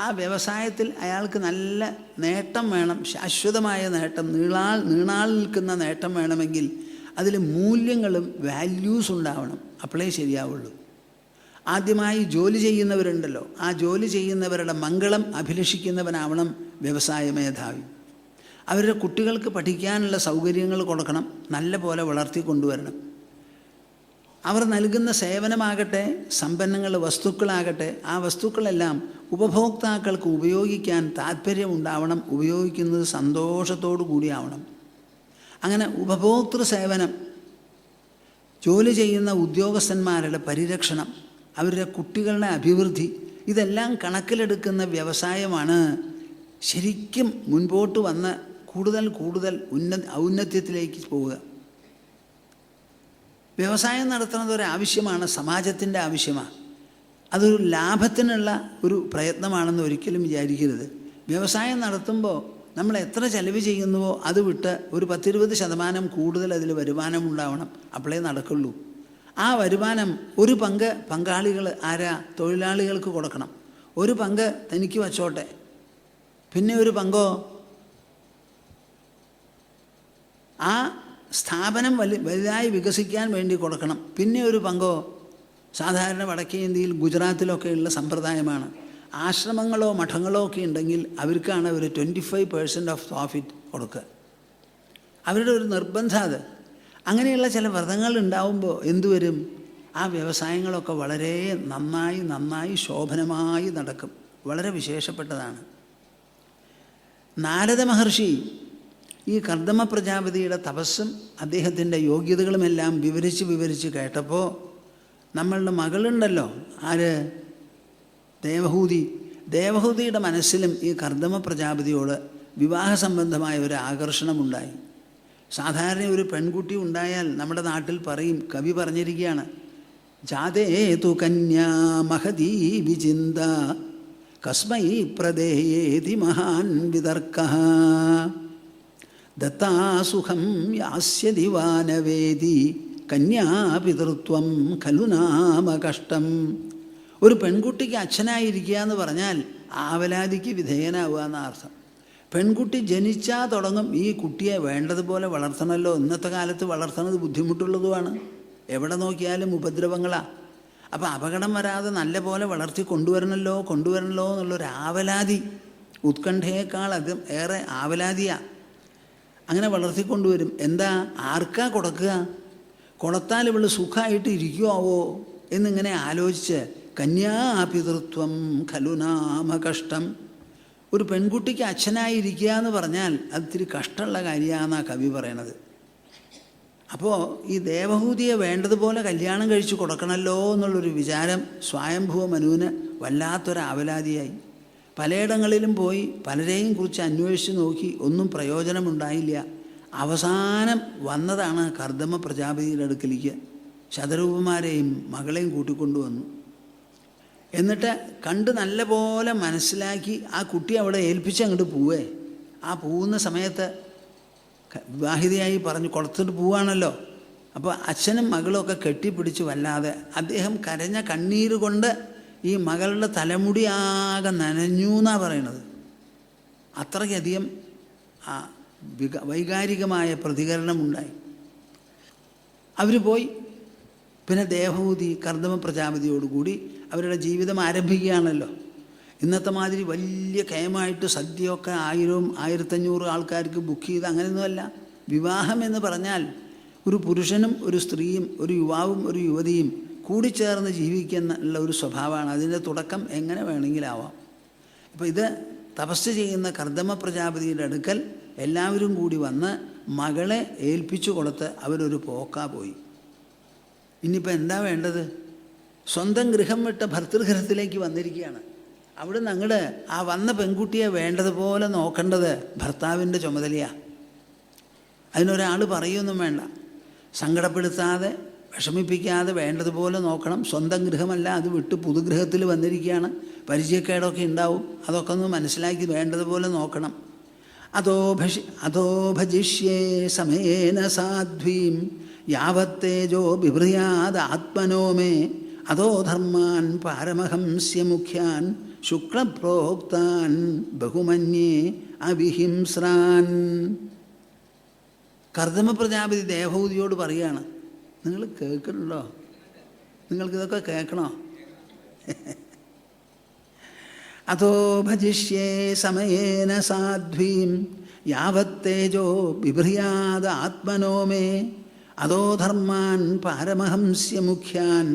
ആ വ്യവസായത്തിൽ അയാൾക്ക് നല്ല നേട്ടം വേണം, ശാശ്വതമായ നേട്ടം, നീണാൾ നിൽക്കുന്ന നേട്ടം വേണമെങ്കിൽ അതിൽ മൂല്യങ്ങളും വാല്യൂസ് ഉണ്ടാവണം. അപ്പോഴേ ശരിയാവുള്ളൂ. ആദ്യമായി ജോലി ചെയ്യുന്നവരുണ്ടല്ലോ, ആ ജോലി ചെയ്യുന്നവരുടെ മംഗളം അഭിലഷിക്കുന്നവനാവണം വ്യവസായ മേധാവി. അവരുടെ കുട്ടികൾക്ക് പഠിക്കാനുള്ള സൗകര്യങ്ങൾ കൊടുക്കണം, നല്ല പോലെ വളർത്തിക്കൊണ്ടുവരണം. അവർ നൽകുന്ന സേവനമാകട്ടെ, സമ്പന്നങ്ങൾ വസ്തുക്കളാകട്ടെ, ആ വസ്തുക്കളെല്ലാം ഉപഭോക്താക്കൾക്ക് ഉപയോഗിക്കാൻ താല്പര്യമുണ്ടാവണം, ഉപയോഗിക്കുന്നത് സന്തോഷത്തോടു കൂടിയാവണം. അങ്ങനെ ഉപഭോക്തൃ സേവനം, ജോലി ചെയ്യുന്ന ഉദ്യോഗസ്ഥന്മാരുടെ പരിരക്ഷണം, അവരുടെ കുട്ടികളുടെ അഭിവൃദ്ധി, ഇതെല്ലാം കണക്കിലെടുക്കുന്ന വ്യവസായമാണ് ശരിക്കും മുൻപോട്ട് വന്ന് കൂടുതൽ ഔന്നത്യത്തിലേക്ക് പോവുക. വ്യവസായം നടത്തുന്നത് ഒരാവശ്യമാണ്, സമാജത്തിൻ്റെ ആവശ്യമാണ്. അതൊരു ലാഭത്തിനുള്ള ഒരു പ്രയത്നമാണെന്ന് ഒരിക്കലും വിചാരിക്കരുത്. വ്യവസായം നടത്തുമ്പോൾ നമ്മൾ എത്ര ചെലവ് ചെയ്യുന്നുവോ അത് വിട്ട് ഒരു 10-20% കൂടുതൽ അതിൽ വരുമാനം ഉണ്ടാവണം. അപ്പോഴേ നടക്കുള്ളൂ. ആ വരുമാനം ഒരു പങ്ക് പങ്കാളികൾ ആരാ? തൊഴിലാളികൾക്ക് കൊടുക്കണം. ഒരു പങ്ക് തനിക്ക് വച്ചോട്ടെ. പിന്നെ ഒരു പങ്കോ ആ സ്ഥാപനം വലുതായി വികസിക്കാൻ വേണ്ടി കൊടുക്കണം. പിന്നെ ഒരു പങ്കോ സാധാരണ വടക്കേ ഇന്ത്യയിൽ ഗുജറാത്തിലൊക്കെയുള്ള സമ്പ്രദായമാണ്. ആശ്രമങ്ങളോ മഠങ്ങളോ ഒക്കെ ഉണ്ടെങ്കിൽ അവർക്കാണ് ഒരു 25% ഓഫ് പ്രോഫിറ്റ് കൊടുക്കുക. അവരുടെ ഒരു നിർബന്ധം അത്. അങ്ങനെയുള്ള ചില വ്രതങ്ങൾ ഉണ്ടാവുമ്പോൾ എന്തുവരും? ആ വ്യവസായങ്ങളൊക്കെ വളരെ നന്നായി ശോഭനമായി നടക്കും. വളരെ വിശേഷപ്പെട്ടതാണ്. നാരദ മഹർഷി ഈ കർദമ പ്രജാപതിയുടെ തപസ്സും അദ്ദേഹത്തിൻ്റെ യോഗ്യതകളുമെല്ലാം വിവരിച്ച് കേട്ടപ്പോൾ നമ്മളുടെ മകളുണ്ടല്ലോ, ആര്? ദേവഹൂതിയുടെ മനസ്സിലും ഈ കർദമ പ്രജാപതിയോട് വിവാഹ സംബന്ധമായ ഒരു ആകർഷണമുണ്ടായി. സാധാരണ ഒരു പെൺകുട്ടി ഉണ്ടായാൽ നമ്മുടെ നാട്ടിൽ പറയും, കവി പറഞ്ഞിരിക്കുകയാണ്, ജാതേതു കന്യാ മഹതീ വിചിന്ത കസ്മൈ പ്രദേയേതി മഹാൻ വിതർക്കഃ. ദത്താസുഖം യാസ്യതി വാനവേദി കന്യാപിതൃത്വം ഖലു നാമ കഷ്ടം. ഒരു പെൺകുട്ടിക്ക് അച്ഛനായിരിക്കുക എന്ന് പറഞ്ഞാൽ ആവലാതിക്ക് വിധേയനാവുക എന്ന അർത്ഥം. പെൺകുട്ടി ജനിച്ചാൽ തുടങ്ങും ഈ കുട്ടിയെ വേണ്ടതുപോലെ വളർത്തണമല്ലോ. ഇന്നത്തെ കാലത്ത് വളർത്തുന്നത് ബുദ്ധിമുട്ടുള്ളതുമാണ്. എവിടെ നോക്കിയാലും ഉപദ്രവങ്ങളാണ്. അപ്പോൾ അപകടം വരാതെ നല്ല പോലെ വളർത്തി കൊണ്ടുവരണമല്ലോ എന്നുള്ളൊരു ആവലാതി, ഉത്കണ്ഠയേക്കാൾ അതും ഏറെ ആവലാതിയാണ്. അങ്ങനെ വളർത്തിക്കൊണ്ടുവരും. എന്താ, ആർക്കാ കൊടുക്കുക? കൊടുത്താൽ ഇവൾ സുഖമായിട്ട് ഇരിക്കുമോ എന്നിങ്ങനെ ആലോചിച്ച് കന്യാപിതൃത്വം ഖലു നാമ കഷ്ടം. ഒരു പെൺകുട്ടിക്ക് അച്ഛനായിരിക്കുക എന്ന് പറഞ്ഞാൽ അത് ഇത്തിരി കഷ്ടമുള്ള കാര്യമാണെന്നാണ് കവി പറയണത്. അപ്പോൾ ഈ ദേവഹൂതിയെ വേണ്ടതുപോലെ കല്യാണം കഴിച്ച് കൊടുക്കണമല്ലോ എന്നുള്ളൊരു വിചാരം സ്വയംഭുവ മനുവിന് വല്ലാത്തൊരു ആവലാതിയായി. പലയിടങ്ങളിലും പോയി പലരെയും കുറിച്ച് അന്വേഷിച്ച് നോക്കി, ഒന്നും പ്രയോജനമുണ്ടായില്ല. അവസാനം വന്നതാണ് കർദമ പ്രജാപതിയുടെ അടുക്കലേക്ക്. ശതരൂപന്മാരെയും മകളെയും കൂട്ടിക്കൊണ്ടുവന്നു. എന്നിട്ട് കണ്ട് നല്ല പോലെ മനസ്സിലാക്കി ആ കുട്ടി അവിടെ ഏൽപ്പിച്ച് അങ്ങോട്ട് പോവേ. ആ പോകുന്ന സമയത്ത് വിവാഹിതയായി പറഞ്ഞു കൊടുത്തിട്ട് പോവാണല്ലോ. അപ്പോൾ അച്ഛനും മകളും ഒക്കെ കെട്ടിപ്പിടിച്ച് വല്ലാതെ അദ്ദേഹം കരഞ്ഞ കണ്ണീര് കൊണ്ട് ഈ മകളുടെ തലമുടി ആകെ നനഞ്ഞു എന്നാണ് പറയണത്. അത്രയ്ക്കധികം വൈകാരികമായ പ്രതികരണമുണ്ടായി. അവർ പോയി. പിന്നെ ദേവഹൂതി കർദമ പ്രജാപതിയോടുകൂടി അവരുടെ ജീവിതം ആരംഭിക്കുകയാണല്ലോ. ഇന്നത്തെ മാതിരി വലിയ കയമായിട്ട് സദ്യയൊക്കെ 1000 1500 ആൾക്കാർക്ക് ബുക്ക് ചെയ്ത് അങ്ങനെയൊന്നുമല്ല. വിവാഹം എന്ന് പറഞ്ഞാൽ ഒരു പുരുഷനും ഒരു സ്ത്രീയും ഒരു യുവാവും ഒരു യുവതിയും കൂടിച്ചേർന്ന് ജീവിക്കുന്ന ഒരു സ്വഭാവമാണ്. അതിൻ്റെ തുടക്കം എങ്ങനെ വേണമെങ്കിലാവാം. അപ്പോൾ ഇത് തപസ് ചെയ്യുന്ന കർദമ പ്രജാപതിയുടെ അടുക്കൽ എല്ലാവരും കൂടി വന്ന് മകളെ ഏൽപ്പിച്ചു കൊടുത്ത് അവരൊരു പോക്കാ പോയി. ഇനിയിപ്പോൾ എന്താ വേണ്ടത്? സ്വന്തം ഗൃഹം വിട്ട ഭർതൃഗൃഹത്തിലേക്ക് വന്നിരിക്കുകയാണ്. അവിടെ നിന്ന് അങ്ങോട്ട് ആ വന്ന പെൺകുട്ടിയെ വേണ്ടതുപോലെ നോക്കേണ്ടത് ഭർത്താവിൻ്റെ ചുമതലയാണ്. അതിനൊരാൾ പറയുമൊന്നും വേണ്ട. സങ്കടപ്പെടുത്താതെ വിഷമിപ്പിക്കാതെ വേണ്ടതുപോലെ നോക്കണം. സ്വന്തം ഗൃഹമല്ല, അത് വിട്ട് പുതുഗൃഹത്തിൽ വന്നിരിക്കുകയാണ്. പരിചയക്കേടൊക്കെ ഉണ്ടാവും. അതൊക്കെ ഒന്ന് മനസ്സിലാക്കി വേണ്ടതുപോലെ നോക്കണം. അതോ ഭജിഷ്യേ സമയേന സാധ്വീം യാവത്തേജോ ബിഭ്രിയാദ് ആത്മനോ മേ അതോ ധർമാൻ പാരമഹംസ്യ മുഖ്യാൻ ശുക്ലപ്രോക്താൻ ബഹുമന്യേ അവിഹിംസ്രാൻ. കർദമ പ്രജാപതി ദേവഹൂതിയോട് പറയുകയാണ്, നിങ്ങൾ കേൾക്കണല്ലോ, നിങ്ങൾക്കിതൊക്കെ കേൾക്കണോ? അതോ ഭജിഷ്യേ സമയേന സാധ്വീം യാവത്തേജോ ബിഭ്രിയാദ് ആത്മനോ മേ അതോ ധർമാൻ പാരമഹംസ്യ മുഖ്യാൻ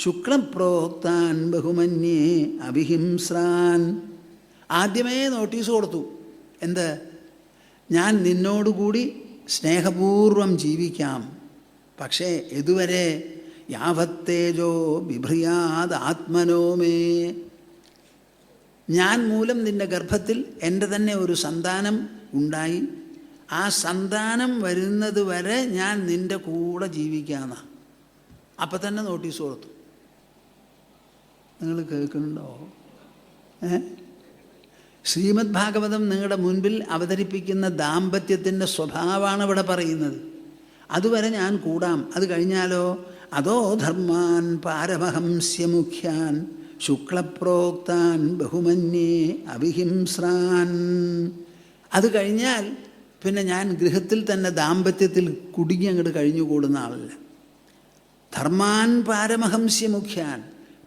ശുക്ലപ്രോക്താൻ ബഹുമന്യേ അവിഹിംസ്രാൻ. ആദ്യമേ നോട്ടീസ് കൊടുത്തു. എന്ത്? ഞാൻ നിന്നോടുകൂടി സ്നേഹപൂർവം ജീവിക്കാം, പക്ഷേ ഇതുവരെ യാവത്തേജോ ബിഭ്രിയാദ് ആത്മനോ മേ, ഞാൻ മൂലം നിൻ്റെ ഗർഭത്തിൽ എൻ്റെ തന്നെ ഒരു സന്താനം ഉണ്ടായി, ആ സന്താനം വരുന്നത് വരെ ഞാൻ നിൻ്റെ കൂടെ ജീവിക്കാമെന്ന. അപ്പം തന്നെ നോട്ടീസ് കൊടുത്തു. നിങ്ങൾ കേൾക്കുന്നുണ്ടോ? ശ്രീമദ് ഭാഗവതം നിങ്ങളുടെ മുൻപിൽ അവതരിപ്പിക്കുന്ന ദാമ്പത്യത്തിൻ്റെ സ്വഭാവമാണ് ഇവിടെ പറയുന്നത്. അതുവരെ ഞാൻ കൂടാം, അത് കഴിഞ്ഞാലോ അതോ ധർമാൻ പാരമഹംസ്യ മുഖ്യാൻ ശുക്ലപ്രോക്താൻ ബഹുമന്യേ അവിഹിംസ്രാൻ. അത് കഴിഞ്ഞാൽ പിന്നെ ഞാൻ ഗൃഹത്തിൽ തന്നെ ദാമ്പത്യത്തിൽ കുടുങ്ങി അങ്ങോട്ട് കഴിഞ്ഞുകൂടുന്ന ആളല്ല. ധർമാൻ പാരമഹംസ്യ മുഖ്യാൻ,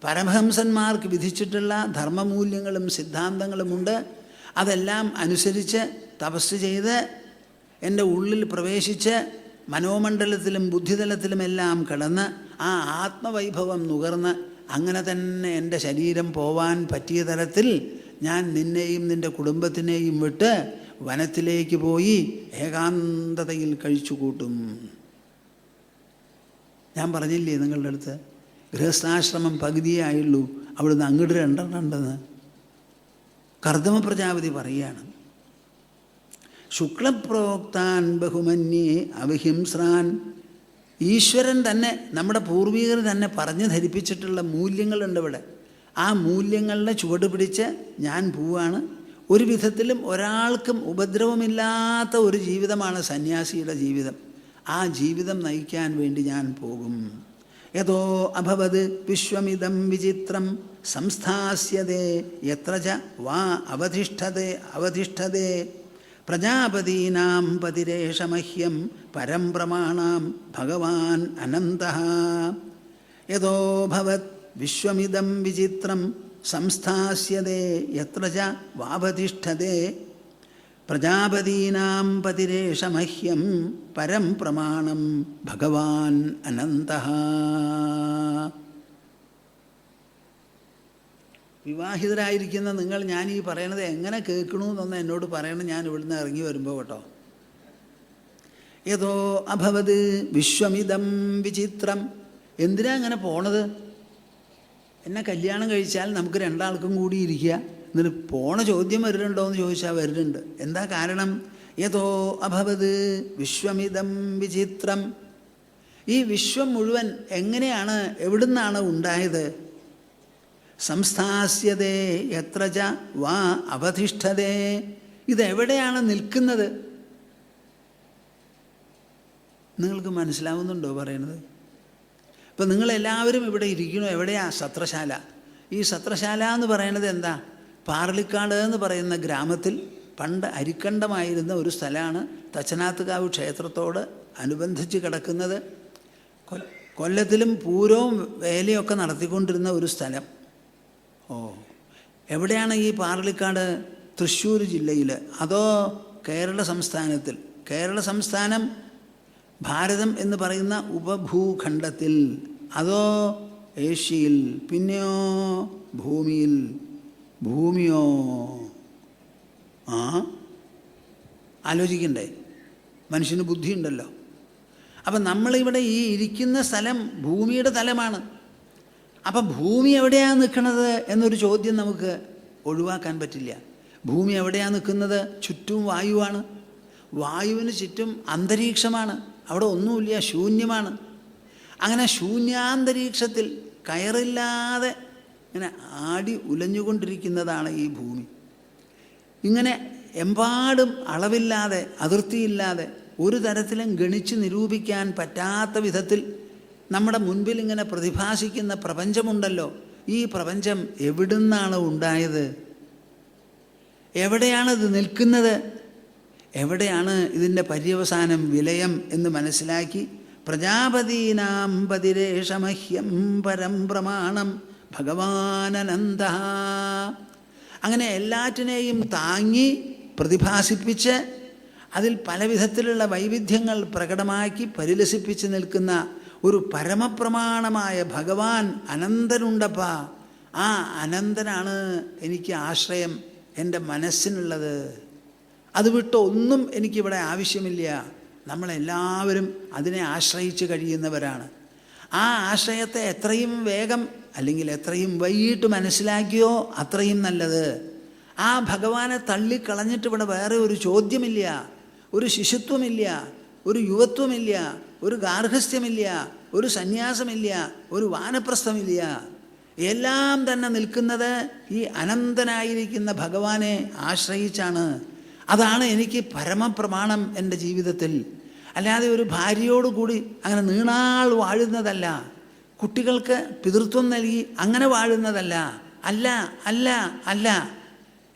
പരമഹംസന്മാർക്ക് വിധിച്ചിട്ടുള്ള ധർമ്മമൂല്യങ്ങളും സിദ്ധാന്തങ്ങളുമുണ്ട്. അതെല്ലാം അനുസരിച്ച് തപസ് ചെയ്ത് എൻ്റെ ഉള്ളിൽ പ്രവേശിച്ച് മനോമണ്ഡലത്തിലും ബുദ്ധിതലത്തിലുമെല്ലാം കിടന്ന് ആ ആത്മവൈഭവം നുകർന്ന് അങ്ങനെ തന്നെ എൻ്റെ ശരീരം പോവാൻ പറ്റിയ തരത്തിൽ ഞാൻ നിന്നെയും നിൻ്റെ കുടുംബത്തിനെയും വിട്ട് വനത്തിലേക്ക് പോയി ഏകാന്തതയിൽ കഴിച്ചുകൂട്ടും. ഞാൻ പറഞ്ഞില്ലേ നിങ്ങളുടെ അടുത്ത്, ഗൃഹസ്ഥാശ്രമം പകുതിയേ ആയുള്ളൂ, അവിടുന്ന് അങ്ങോട്ട് 2 ഉണ്ടെന്ന്. കർദമ പ്രജാപതി പറയുകയാണ്, ശുക്ലപ്രോക്താൻ ബഹുമന്യേ അവിഹിംസ്രാൻ. ഈശ്വരൻ തന്നെ, നമ്മുടെ പൂർവികർ തന്നെ പറഞ്ഞു ധരിപ്പിച്ചിട്ടുള്ള മൂല്യങ്ങളുണ്ട് ഇവിടെ. ആ മൂല്യങ്ങളുടെ ചുവട് പിടിച്ച് ഞാൻ പോവാണ്. ഒരു വിധത്തിലും ഒരാൾക്കും ഉപദ്രവമില്ലാത്ത ഒരു ജീവിതമാണ് സന്യാസിയുടെ ജീവിതം. ആ ജീവിതം നയിക്കാൻ വേണ്ടി ഞാൻ പോകും. യതോ അഭവത് വിശ്വമിദം വിചിത്രം സംസ്ഥാസ്യതേ യത്ര ച വാ അവതിഷ്ഠതേ പ്രജാപതീനാം പതിരേഷ മഹ്യം പരം പ്രമാണം ഭഗവാൻ അനന്തഃ. യതോ ഭവത് വിശ്വമിദം വിചിത്രം സംസ്ഥാസ്യതേ യത്ര ച വാവതിഷ്ഠതേ പ്രജാപതീനാം പതിരേഷ മഹ്യം പരം പ്രമാണം ഭഗവാൻ അനന്തഃ. വിവാഹിതരായിരിക്കുന്ന നിങ്ങൾ ഞാൻ ഈ പറയണത് എങ്ങനെ കേൾക്കണമെന്നൊന്ന് എന്നോട് പറയണം, ഞാൻ ഇവിടുന്ന് ഇറങ്ങി വരുമ്പോൾ കേട്ടോ. യതോ അഭവത് വിശ്വമിദം വിചിത്രം. എന്തിനാ അങ്ങനെ പോണത്? എന്നെ കല്യാണം കഴിച്ചാൽ നമുക്ക് രണ്ടാൾക്കും കൂടി ഇരിക്കുക. എന്നിട്ട് പോണ ചോദ്യം വരുന്നുണ്ടോ എന്ന് ചോദിച്ചാൽ വരുന്നുണ്ട്. എന്താ കാരണം? യതോ അഭവത് വിശ്വമിദം വിചിത്രം. ഈ വിശ്വം മുഴുവൻ എങ്ങനെയാണ്, എവിടുന്നാണ് ഉണ്ടായത്? സംസ്ഥാസ്യതേ യത്ര ച വാ അവതിഷ്ഠതേ. ഇതെവിടെയാണ് നിൽക്കുന്നത്? നിങ്ങൾക്ക് മനസ്സിലാവുന്നുണ്ടോ പറയുന്നത്? ഇപ്പം നിങ്ങളെല്ലാവരും ഇവിടെ ഇരിക്കണോ? എവിടെയാ സത്രശാല? ഈ സത്രശാല എന്ന് പറയുന്നത് എന്താ? പാർലിക്കാട് എന്ന് പറയുന്ന ഗ്രാമത്തിൽ പണ്ട് അരിക്കണ്ടമായിരുന്ന ഒരു സ്ഥലമാണ്. തച്ചനാത്തുകാവ് ക്ഷേത്രത്തോട് അനുബന്ധിച്ച് കിടക്കുന്നത്. കൊല്ലത്തിലും പൂരവും വേലയൊക്കെ നടത്തിക്കൊണ്ടിരുന്ന ഒരു സ്ഥലം. എവിടെയാണ് ഈ പാർലിക്കാട്? തൃശ്ശൂർ ജില്ലയിൽ. അതോ കേരള സംസ്ഥാനത്തിൽ? കേരള സംസ്ഥാനം ഭാരതം എന്ന് പറയുന്ന ഉപഭൂഖണ്ഡത്തിൽ. അതോ ഏഷ്യയിൽ? പിന്നെയോ ഭൂമിയിൽ? ഭൂമിയോ? ആലോചിക്കണ്ടേ? മനുഷ്യന് ബുദ്ധിയുണ്ടല്ലോ. അപ്പം നമ്മളിവിടെ ഈ ഇരിക്കുന്ന സ്ഥലം ഭൂമിയുടെ തലമാണ്. അപ്പം ഭൂമി എവിടെയാണ് നിൽക്കുന്നത് എന്നൊരു ചോദ്യം നമുക്ക് ഒഴിവാക്കാൻ പറ്റില്ല. ഭൂമി എവിടെയാണ് നിൽക്കുന്നത്? ചുറ്റും വായുവാണ്. വായുവിന് ചുറ്റും അന്തരീക്ഷമാണ്. അവിടെ ഒന്നുമില്ല, ശൂന്യമാണ്. അങ്ങനെ ശൂന്യാന്തരീക്ഷത്തിൽ കയറില്ലാതെ ഇങ്ങനെ ആടി ഉലഞ്ഞുകൊണ്ടിരിക്കുന്നതാണ് ഈ ഭൂമി. ഇങ്ങനെ എമ്പാടും അളവില്ലാതെ, അതിർത്തിയില്ലാതെ, ഒരു തരത്തിലും ഗണിച്ച് നിരൂപിക്കാൻ പറ്റാത്ത വിധത്തിൽ നമ്മുടെ മുൻപിൽ ഇങ്ങനെ പ്രതിഭാസിക്കുന്ന പ്രപഞ്ചമുണ്ടല്ലോ. ഈ പ്രപഞ്ചം എവിടുന്നാണ് ഉണ്ടായത്? എവിടെയാണിത് നിൽക്കുന്നത്? എവിടെയാണ് ഇതിൻ്റെ പര്യവസാനം, വിലയം എന്ന് മനസ്സിലാക്കി പ്രജാപതീനാം പതിരേഷ മഹ്യം പരം പ്രമാണം ഭഗവാനനന്തഃ. അങ്ങനെ എല്ലാറ്റിനെയും താങ്ങി പ്രതിഭാസിപ്പിച്ച് അതിൽ പല വിധത്തിലുള്ള വൈവിധ്യങ്ങൾ പ്രകടമാക്കി പരിലസിപ്പിച്ച് നിൽക്കുന്ന ഒരു പരമപ്രമാണമായ ഭഗവാൻ അനന്തനുണ്ടപ്പ. ആ അനന്തനാണ് എനിക്ക് ആശ്രയം, എൻ്റെ മനസ്സിനുള്ളത്. അത് വിട്ട് ഒന്നും എനിക്കിവിടെ ആവശ്യമില്ല. നമ്മളെല്ലാവരും അതിനെ ആശ്രയിച്ച് കഴിയുന്നവരാണ്. ആ ആശ്രയത്തെ എത്രയും വേഗം അല്ലെങ്കിൽ എത്രയും വൈകിട്ട് മനസ്സിലാക്കിയോ അത്രയും നല്ലത്. ആ ഭഗവാനെ തള്ളിക്കളഞ്ഞിട്ട് ഇവിടെ വേറെ ഒരു ചോദ്യമില്ല, ഒരു ശിശുത്വമില്ല, ഒരു യുവത്വമില്ല, ഒരു ഗാർഹസ്ഥ്യമില്ല, ഒരു സന്യാസമില്ല, ഒരു വാനപ്രസ്ഥമില്ല. എല്ലാം തന്നെ നിൽക്കുന്നത് ഈ അനന്തനായിരിക്കുന്ന ഭഗവാനെ ആശ്രയിച്ചാണ്. അതാണ് എനിക്ക് പരമപ്രമാണം എൻ്റെ ജീവിതത്തിൽ. അല്ലാതെ ഒരു ഭാര്യയോടുകൂടി അങ്ങനെ നീണാൾ വാഴുന്നതല്ല, കുട്ടികൾക്ക് പിതൃത്വം നൽകി അങ്ങനെ വാഴുന്നതല്ല. അല്ല അല്ല അല്ല.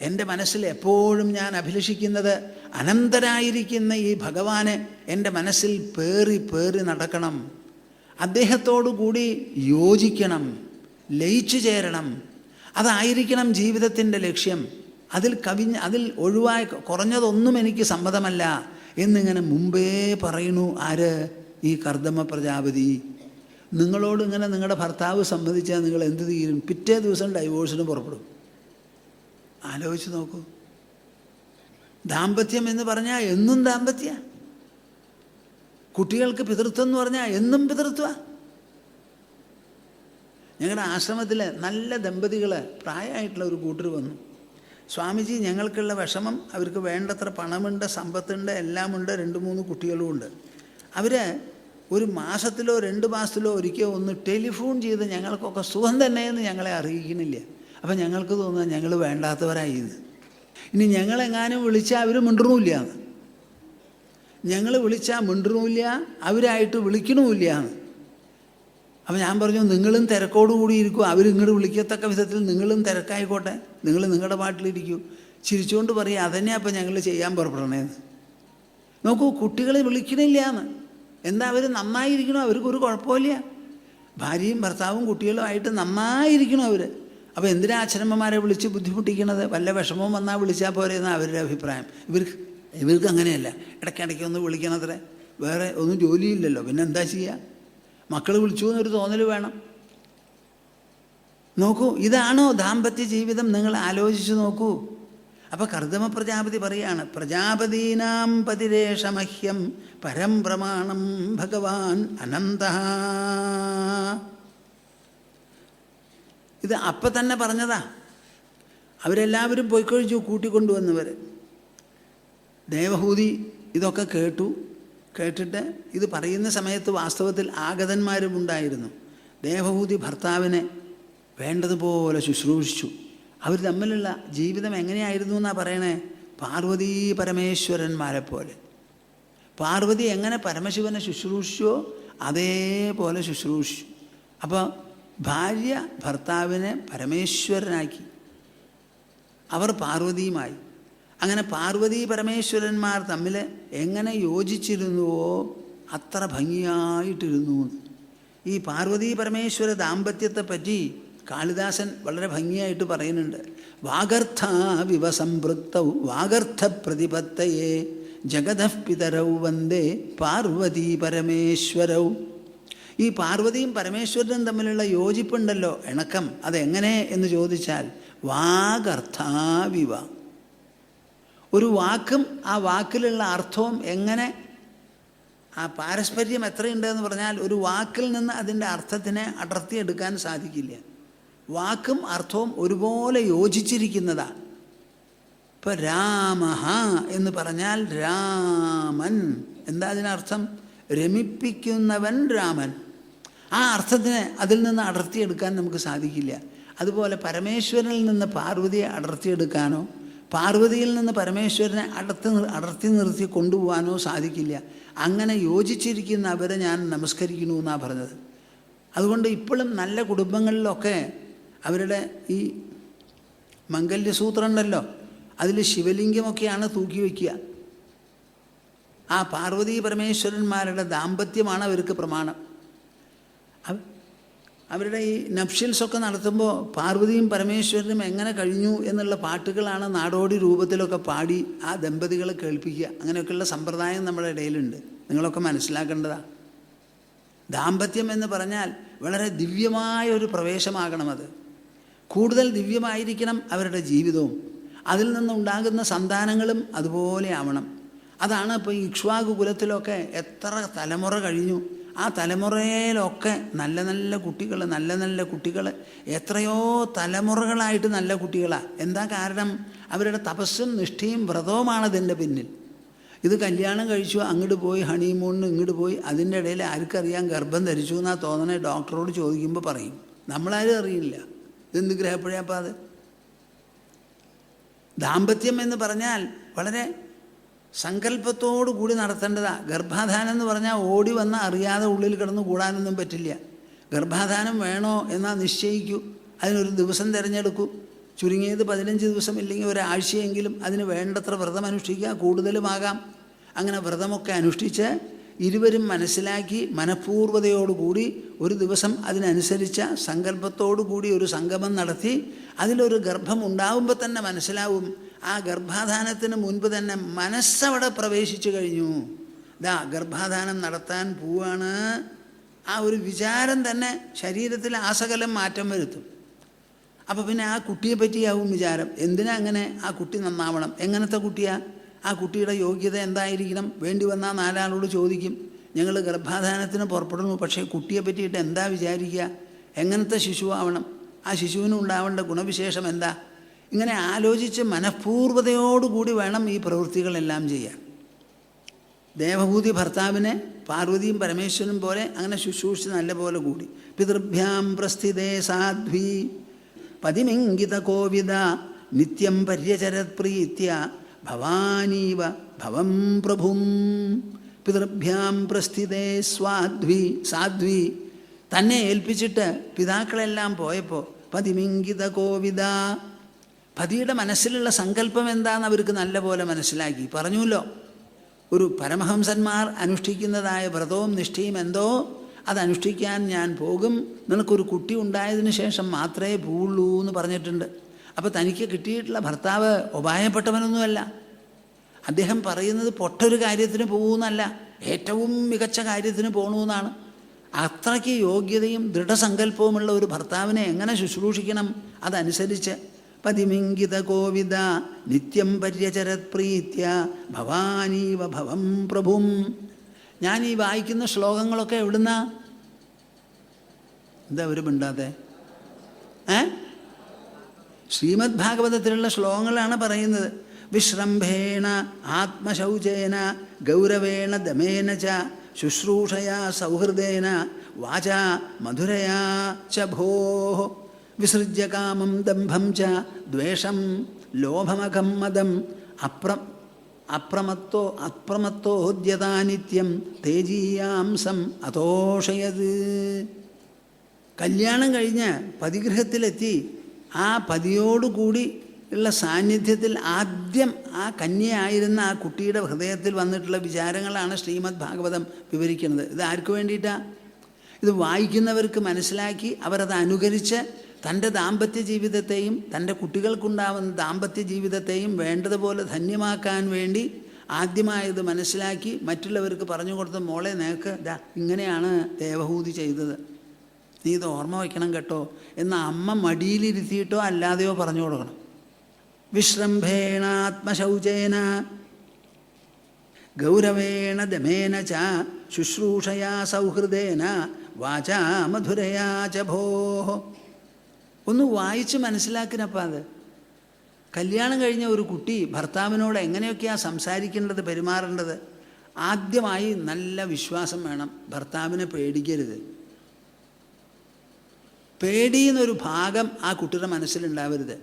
എൻ്റെ മനസ്സിൽ എപ്പോഴും ഞാൻ അഭിലഷിക്കുന്നത് അനന്തരായിരിക്കുന്ന ഈ ഭഗവാനെ എൻ്റെ മനസ്സിൽ പേറി പേറി നടക്കണം. അദ്ദേഹത്തോടു കൂടി യോജിക്കണം, ലയിച്ചു ചേരണം. അതായിരിക്കണം ജീവിതത്തിൻ്റെ ലക്ഷ്യം. അതിൽ ഒഴിവായി കുറഞ്ഞതൊന്നും എനിക്ക് സമ്മതമല്ല എന്നിങ്ങനെ മുമ്പേ പറയുന്നു. ആര്? ഈ കർദമ പ്രജാപതി. നിങ്ങളോട് ഇങ്ങനെ നിങ്ങളുടെ ഭർത്താവ് സമ്മതിച്ചാൽ നിങ്ങൾ എന്ത് തീരും? പിറ്റേ ദിവസം ഡൈവോഴ്സിന് പുറപ്പെടും. ആലോചിച്ച് നോക്കൂ. ദാമ്പത്യം എന്ന് പറഞ്ഞാൽ എന്നും ദാമ്പത്യ. കുട്ടികൾക്ക് പിതൃത്വം എന്ന് പറഞ്ഞാൽ എന്നും പിതൃത്വ. ഞങ്ങളുടെ ആശ്രമത്തിൽ നല്ല ദമ്പതികൾ, പ്രായമായിട്ടുള്ള ഒരു കൂട്ടർ വന്നു. സ്വാമിജി, ഞങ്ങൾക്കുള്ള വിഷമം, അവർക്ക് വേണ്ടത്ര പണമുണ്ട്, സമ്പത്തുണ്ട്, എല്ലാമുണ്ട്, 2-3 കുട്ടികളുമുണ്ട്. അവർ ഒരു മാസത്തിലോ 2 മാസത്തിലോ ഒരിക്കൽ ഒന്ന് ടെലിഫോൺ ചെയ്ത് ഞങ്ങൾക്കൊക്കെ സുഖം തന്നെയെന്ന് ഞങ്ങളെ അറിയിക്കുന്നില്ല. അപ്പം ഞങ്ങൾക്ക് തോന്നുക ഞങ്ങൾ വേണ്ടാത്തവരായി. ഇനി ഞങ്ങളെങ്ങാനും വിളിച്ചാൽ അവർ മിണ്ടണമില്ല, ഞങ്ങൾ വിളിച്ചാൽ മിണ്ടണമില്ല, അവരായിട്ട് വിളിക്കണമില്ല. അപ്പം ഞാൻ പറഞ്ഞു, നിങ്ങളും തിരക്കോടുകൂടി ഇരിക്കും, അവരിങ്ങോട്ട് വിളിക്കത്തക്ക വിധത്തിൽ നിങ്ങളും തിരക്കായിക്കോട്ടെ, നിങ്ങൾ നിങ്ങളുടെ പാട്ടിലിരിക്കൂ. ചിരിച്ചുകൊണ്ട് പറയുക, അതന്നെ അപ്പം ഞങ്ങൾ ചെയ്യാൻ പുറപ്പെടണേന്ന്. നോക്കൂ, കുട്ടികളെ വിളിക്കണില്ല എന്ന്. എന്താ അവർ നന്നായിരിക്കണോ? അവർക്കൊരു കുഴപ്പമില്ല. ഭാര്യയും ഭർത്താവും കുട്ടികളുമായിട്ട് നന്നായിരിക്കണം അവർ. അപ്പോൾ എന്തിനാ അച്ഛനമ്മമാരെ വിളിച്ച് ബുദ്ധിമുട്ടിക്കണത്? വല്ല വിഷമവും വന്നാൽ വിളിച്ചാൽ പോരെ എന്നാണ് അവരുടെ അഭിപ്രായം. ഇവർക്ക് അങ്ങനെയല്ല, ഇടയ്ക്കിടയ്ക്ക് ഒന്ന് വിളിക്കണത്രേ. വേറെ ഒന്നും ജോലിയില്ലല്ലോ, പിന്നെ എന്താ ചെയ്യുക? മക്കൾ വിളിച്ചു എന്നൊരു തോന്നൽ വേണം. നോക്കൂ, ഇതാണോ ദാമ്പത്യ ജീവിതം? നിങ്ങൾ ആലോചിച്ച് നോക്കൂ. അപ്പോൾ കർദമ പ്രജാപതി പറയാണ്, പ്രജാപതീനാം പതിരേഷമഹ്യം പരം പ്രമാണം ഭഗവാൻ അനന്തഃ. ഇത് അപ്പം തന്നെ പറഞ്ഞതാ. അവരെല്ലാവരും പോയിക്കൊഴിച്ചു, കൂട്ടിക്കൊണ്ടുവന്നവർ. ദേവഹൂതി ഇതൊക്കെ കേട്ടിട്ട് ഇത് പറയുന്ന സമയത്ത് വാസ്തവത്തിൽ ആഗതന്മാരും ഉണ്ടായിരുന്നു. ദേവഹൂതി ഭർത്താവിനെ വേണ്ടതുപോലെ ശുശ്രൂഷിച്ചു. അവർ തമ്മിലുള്ള ജീവിതം എങ്ങനെയായിരുന്നു എന്നാണ് പറയണേ? പാർവതീ പരമേശ്വരന്മാരെ പോലെ. പാർവതി എങ്ങനെ പരമശിവനെ ശുശ്രൂഷിച്ചോ അതേപോലെ ശുശ്രൂഷിച്ചു. അപ്പോൾ ഭാര്യ ഭർത്താവിനെ പരമേശ്വരനാക്കി, അവർ പാർവതിയുമായി. അങ്ങനെ പാർവതീ പരമേശ്വരന്മാർ തമ്മിൽ എങ്ങനെ യോജിച്ചിരുന്നുവോ അത്ര ഭംഗിയായിട്ടിരുന്നു. ഈ പാർവതീ പരമേശ്വര ദാമ്പത്യത്തെപ്പറ്റി കാളിദാസൻ വളരെ ഭംഗിയായിട്ട് പറയുന്നുണ്ട്. വാഗർത്ഥാവിവ സംപൃക്തൗ വാഗർത്ഥ പ്രതിപത്തയേ ജഗതഃ പിതരൗ വന്ദേ പാർവതീ പരമേശ്വരൗ. ഈ പാർവതിയും പരമേശ്വരനും തമ്മിലുള്ള യോജിപ്പുണ്ടല്ലോ, ഇണക്കം, അതെങ്ങനെ എന്ന് ചോദിച്ചാൽ വാഗർത്ഥാവിവ. ഒരു വാക്കും ആ വാക്കിലുള്ള അർത്ഥവും എങ്ങനെ, ആ പാരസ്പര്യം എത്രയുണ്ടെന്ന് പറഞ്ഞാൽ ഒരു വാക്കിൽ നിന്ന് അതിൻ്റെ അർത്ഥത്തിനെ അടർത്തിയെടുക്കാൻ സാധിക്കില്ല. വാക്കും അർത്ഥവും ഒരുപോലെ യോജിച്ചിരിക്കുന്നതാണ്. ഇപ്പം രാമഃ എന്ന് പറഞ്ഞാൽ രാമൻ, എന്താ അതിനർത്ഥം? രമിപ്പിക്കുന്നവൻ രാമൻ. ആ അർത്ഥത്തിനെ അതിൽ നിന്ന് അടർത്തിയെടുക്കാൻ നമുക്ക് സാധിക്കില്ല. അതുപോലെ പരമേശ്വരനിൽ നിന്ന് പാർവതിയെ അടർത്തിയെടുക്കാനോ പാർവതിയിൽ നിന്ന് പരമേശ്വരനെ അടർത്തി നിർത്തി കൊണ്ടുപോകാനോ സാധിക്കില്ല. അങ്ങനെ യോജിച്ചിരിക്കുന്ന അവരെ ഞാൻ നമസ്കരിക്കുന്നു എന്നാണ് പറഞ്ഞത്. അതുകൊണ്ട് ഇപ്പോഴും നല്ല കുടുംബങ്ങളിലൊക്കെ അവരുടെ ഈ മംഗല്യസൂത്രം ഉണ്ടല്ലോ, അതിൽ ശിവലിംഗമൊക്കെയാണ് തൂക്കി വയ്ക്കുക. ആ പാർവതീ പരമേശ്വരന്മാരുടെ ദാമ്പത്യമാണ് അവർക്ക് പ്രമാണം. അവരുടെ ഈ നപ്ഷ്യൽസൊക്കെ നടത്തുമ്പോൾ പാർവതിയും പരമേശ്വരനും എങ്ങനെ കഴിഞ്ഞു എന്നുള്ള പാട്ടുകളാണ് നാടോടി രൂപത്തിലൊക്കെ പാടി ആ ദമ്പതികളെ കേൾപ്പിക്കുക. അങ്ങനെയൊക്കെയുള്ള സമ്പ്രദായം നമ്മുടെ ഇടയിലുണ്ട്. നിങ്ങളൊക്കെ മനസ്സിലാക്കേണ്ടതാണ്. ദാമ്പത്യം എന്ന് പറഞ്ഞാൽ വളരെ ദിവ്യമായ ഒരു പ്രവേശമാകണം. അത് കൂടുതൽ ദിവ്യമായിരിക്കണം അവരുടെ ജീവിതവും. അതിൽ നിന്നുണ്ടാകുന്ന സന്താനങ്ങളും അതുപോലെ ആവണം. അതാണ് ഇപ്പോൾ ഇക്ഷ്വാകു കുലത്തിലൊക്കെ എത്ര തലമുറ കഴിഞ്ഞു. ആ തലമുറയിലൊക്കെ നല്ല നല്ല കുട്ടികൾ എത്രയോ തലമുറകളായിട്ട് നല്ല കുട്ടികളാണ്. എന്താ കാരണം? അവരുടെ തപസ്സും നിഷ്ഠയും വ്രതവുമാണ് അതിൻ്റെ പിന്നിൽ. ഇത് കല്യാണം കഴിച്ചു, അങ്ങോട്ട് പോയി ഹണിമൂണിന് ഇങ്ങോട്ട് പോയി, അതിൻ്റെ ഇടയിൽ ആർക്കറിയാം ഗർഭം ധരിച്ചു എന്നാ തോന്നണേ. ഡോക്ടറോട് ചോദിക്കുമ്പോൾ പറയും, നമ്മളാരും അറിയില്ല. ഇതെന്ത് ഗ്രഹപ്പഴയപ്പോൾ അത്? ദാമ്പത്യം എന്ന് പറഞ്ഞാൽ വളരെ സങ്കല്പത്തോടു കൂടി നടത്തേണ്ടതാണ്. ഗർഭാധാനം എന്ന് പറഞ്ഞാൽ ഓടി വന്ന് അറിയാതെ ഉള്ളിൽ കിടന്ന് കൂടാനൊന്നും പറ്റില്ല. ഗർഭാധാനം വേണോ എന്നാൽ നിശ്ചയിക്കൂ, അതിനൊരു ദിവസം തിരഞ്ഞെടുക്കൂ. ചുരുങ്ങിയത് 15 ദിവസം ഇല്ലെങ്കിൽ ഒരാഴ്ചയെങ്കിലും അതിന് വേണ്ടത്ര വ്രതം അനുഷ്ഠിക്കുക, കൂടുതലുമാകാം. അങ്ങനെ വ്രതമൊക്കെ അനുഷ്ഠിച്ച് ഇരുവരും മനസ്സിലാക്കി മനഃപൂർവ്വതയോടുകൂടി ഒരു ദിവസം അതിനനുസരിച്ച സങ്കല്പത്തോടു കൂടി ഒരു സംഗമം നടത്തി അതിലൊരു ഗർഭം ഉണ്ടാവുമ്പോൾ തന്നെ മനസ്സിലാവും ആ ഗർഭാധാനത്തിന് മുൻപ് തന്നെ മനസ്സവിടെ പ്രവേശിച്ചു കഴിഞ്ഞു. ഗർഭാധാനം നടത്താൻ പോവാണ്. ആ ഒരു വിചാരം തന്നെ ശരീരത്തിൽ ആസകലം മാറ്റം വരുത്തും. അപ്പോൾ പിന്നെ ആ കുട്ടിയെ പറ്റിയാവും വിചാരം. എന്തിനാ അങ്ങനെ? ആ കുട്ടി നന്നാവണം. എങ്ങനത്തെ കുട്ടിയാ? ആ കുട്ടിയുടെ യോഗ്യത എന്തായിരിക്കണം? വേണ്ടി വന്നാൽ 4 ആളോട് ചോദിക്കും, ഞങ്ങൾ ഗർഭാധാനത്തിന് പുറപ്പെടുന്നു, പക്ഷേ കുട്ടിയെ പറ്റിയിട്ട് എന്താ വിചാരിക്കുക? എങ്ങനത്തെ ശിശുവാവണം? ആ ശിശുവിന് ഉണ്ടാവേണ്ട ഗുണവിശേഷം എന്താ? ഇങ്ങനെ ആലോചിച്ച് മനഃപൂർവ്വതയോടുകൂടി വേണം ഈ പ്രവൃത്തികളെല്ലാം ചെയ്യാൻ. ദേവഭൂതി ഭർത്താവിനെ പാർവതിയും പരമേശ്വരനും പോലെ അങ്ങനെ ശുശ്രൂഷിച്ച് നല്ല പോലെ കൂടി. പിതൃഭ്യാം പ്രസ്ഥിതേ സാധ്വി പതിമിംഗിത കോവിദ നിത്യം പര്യചരത് പ്രീത്യ ഭവാനീവ ഭവം പ്രഭും. പിതൃഭ്യാം പ്രസ്ഥിതേ സാധ്വി തന്നെ ഏൽപ്പിച്ചിട്ട് പിതാക്കളെല്ലാം പോയപ്പോൾ പതിമിംഗിത കോവിദ, പതിയുടെ മനസ്സിലുള്ള സങ്കല്പം എന്താണെന്ന് അവർക്ക് നല്ലപോലെ മനസ്സിലാക്കി. പറഞ്ഞുല്ലോ, ഒരു പരമഹംസന്മാർ അനുഷ്ഠിക്കുന്നതായ വ്രതവും നിഷ്ഠയും എന്തോ അതനുഷ്ഠിക്കാൻ ഞാൻ പോകും, നിനക്കൊരു കുട്ടി ഉണ്ടായതിനു ശേഷം മാത്രമേ പോവുള്ളൂ എന്ന് പറഞ്ഞിട്ടുണ്ട്. അപ്പോൾ തനിക്ക് കിട്ടിയിട്ടുള്ള ഭർത്താവ് ഉപായപ്പെട്ടവനൊന്നുമല്ല. അദ്ദേഹം പറയുന്നത് പൊട്ടൊരു കാര്യത്തിന് പോകുന്നല്ല, ഏറ്റവും മികച്ച കാര്യത്തിന് പോകണമെന്നാണ്. അത്രയ്ക്ക് യോഗ്യതയും ദൃഢസങ്കല്പവുമുള്ള ഒരു ഭർത്താവിനെ എങ്ങനെ ശുശ്രൂഷിക്കണം, അതനുസരിച്ച് പതിമിംഗിത കോവിദ നിത്യം പര്യചരത് പ്രീത്യ ഭവാനീവ ഭവം പ്രഭും. ഞാൻ ഈ വായിക്കുന്ന ശ്ലോകങ്ങളൊക്കെ എവിടുന്നാ? എന്താ ഒരു മിണ്ടാതെ? ശ്രീമദ് ഭാഗവതത്തിലുള്ള ശ്ലോകങ്ങളാണ് പറയുന്നത്. വിശ്രംഭേണ ആത്മശൗചേന ഗൗരവേണ ദമേന ച ശുശ്രൂഷയാ സൗഹൃദേന വാചാ മധുരയാ ച ഭോഃ വിസൃജ്യ കാമം ദംഭം ച ദ്വേഷം ലോഭമകം മദം അപ്രമത്തോദ്യതാ നിത്യം തേജീയാംസം അതോഷയത്. കല്യാണം കഴിഞ്ഞ് പതിഗൃഹത്തിലെത്തി ആ പതിയോടുകൂടി ഉള്ള സാന്നിധ്യത്തിൽ ആദ്യം ആ കന്യയായിരുന്ന ആ കുട്ടിയുടെ ഹൃദയത്തിൽ വന്നിട്ടുള്ള വിചാരങ്ങളാണ് ശ്രീമദ് ഭാഗവതം വിവരിക്കുന്നത്. ഇത് ആർക്ക് വേണ്ടിയിട്ടാണ്? ഇത് വായിക്കുന്നവർക്ക് മനസ്സിലാക്കി അവരത് അനുകരിച്ച് തൻ്റെ ദാമ്പത്യ ജീവിതത്തെയും തൻ്റെ കുട്ടികൾക്കുണ്ടാവുന്ന ദാമ്പത്യ ജീവിതത്തെയും വേണ്ടതുപോലെ ധന്യമാക്കാൻ വേണ്ടി ആദ്യമായത് മനസ്സിലാക്കി മറ്റുള്ളവർക്ക് പറഞ്ഞു കൊടുത്ത, മോളെ നേക്ക് ഇങ്ങനെയാണ് ദേവഹൂതി ചെയ്തത്, നീ ഇത് ഓർമ്മ വയ്ക്കണം കേട്ടോ എന്ന് അമ്മ മടിയിലിരുത്തിയിട്ടോ അല്ലാതെയോ പറഞ്ഞു കൊടുക്കണം. വിശ്രംഭേണ ആത്മശൗചേന ഗൗരവേണ ദമേന ച ശുശ്രൂഷയാ സൗഹൃദേന വാചാ മധുരയാ ച ഭോഃ. ഒന്ന് വായിച്ച് മനസ്സിലാക്കിനപ്പം അത്. കല്യാണം കഴിഞ്ഞ ഒരു കുട്ടി ഭർത്താവിനോട് എങ്ങനെയൊക്കെയാണ് സംസാരിക്കേണ്ടത്, പെരുമാറേണ്ടത്? ആദ്യമായി നല്ല വിശ്വാസം വേണം. ഭർത്താവിനെ പേടിക്കരുത്. പേടിയെന്നൊരു ഭാഗം ആ കുട്ടിയുടെ മനസ്സിലുണ്ടാവരുത്.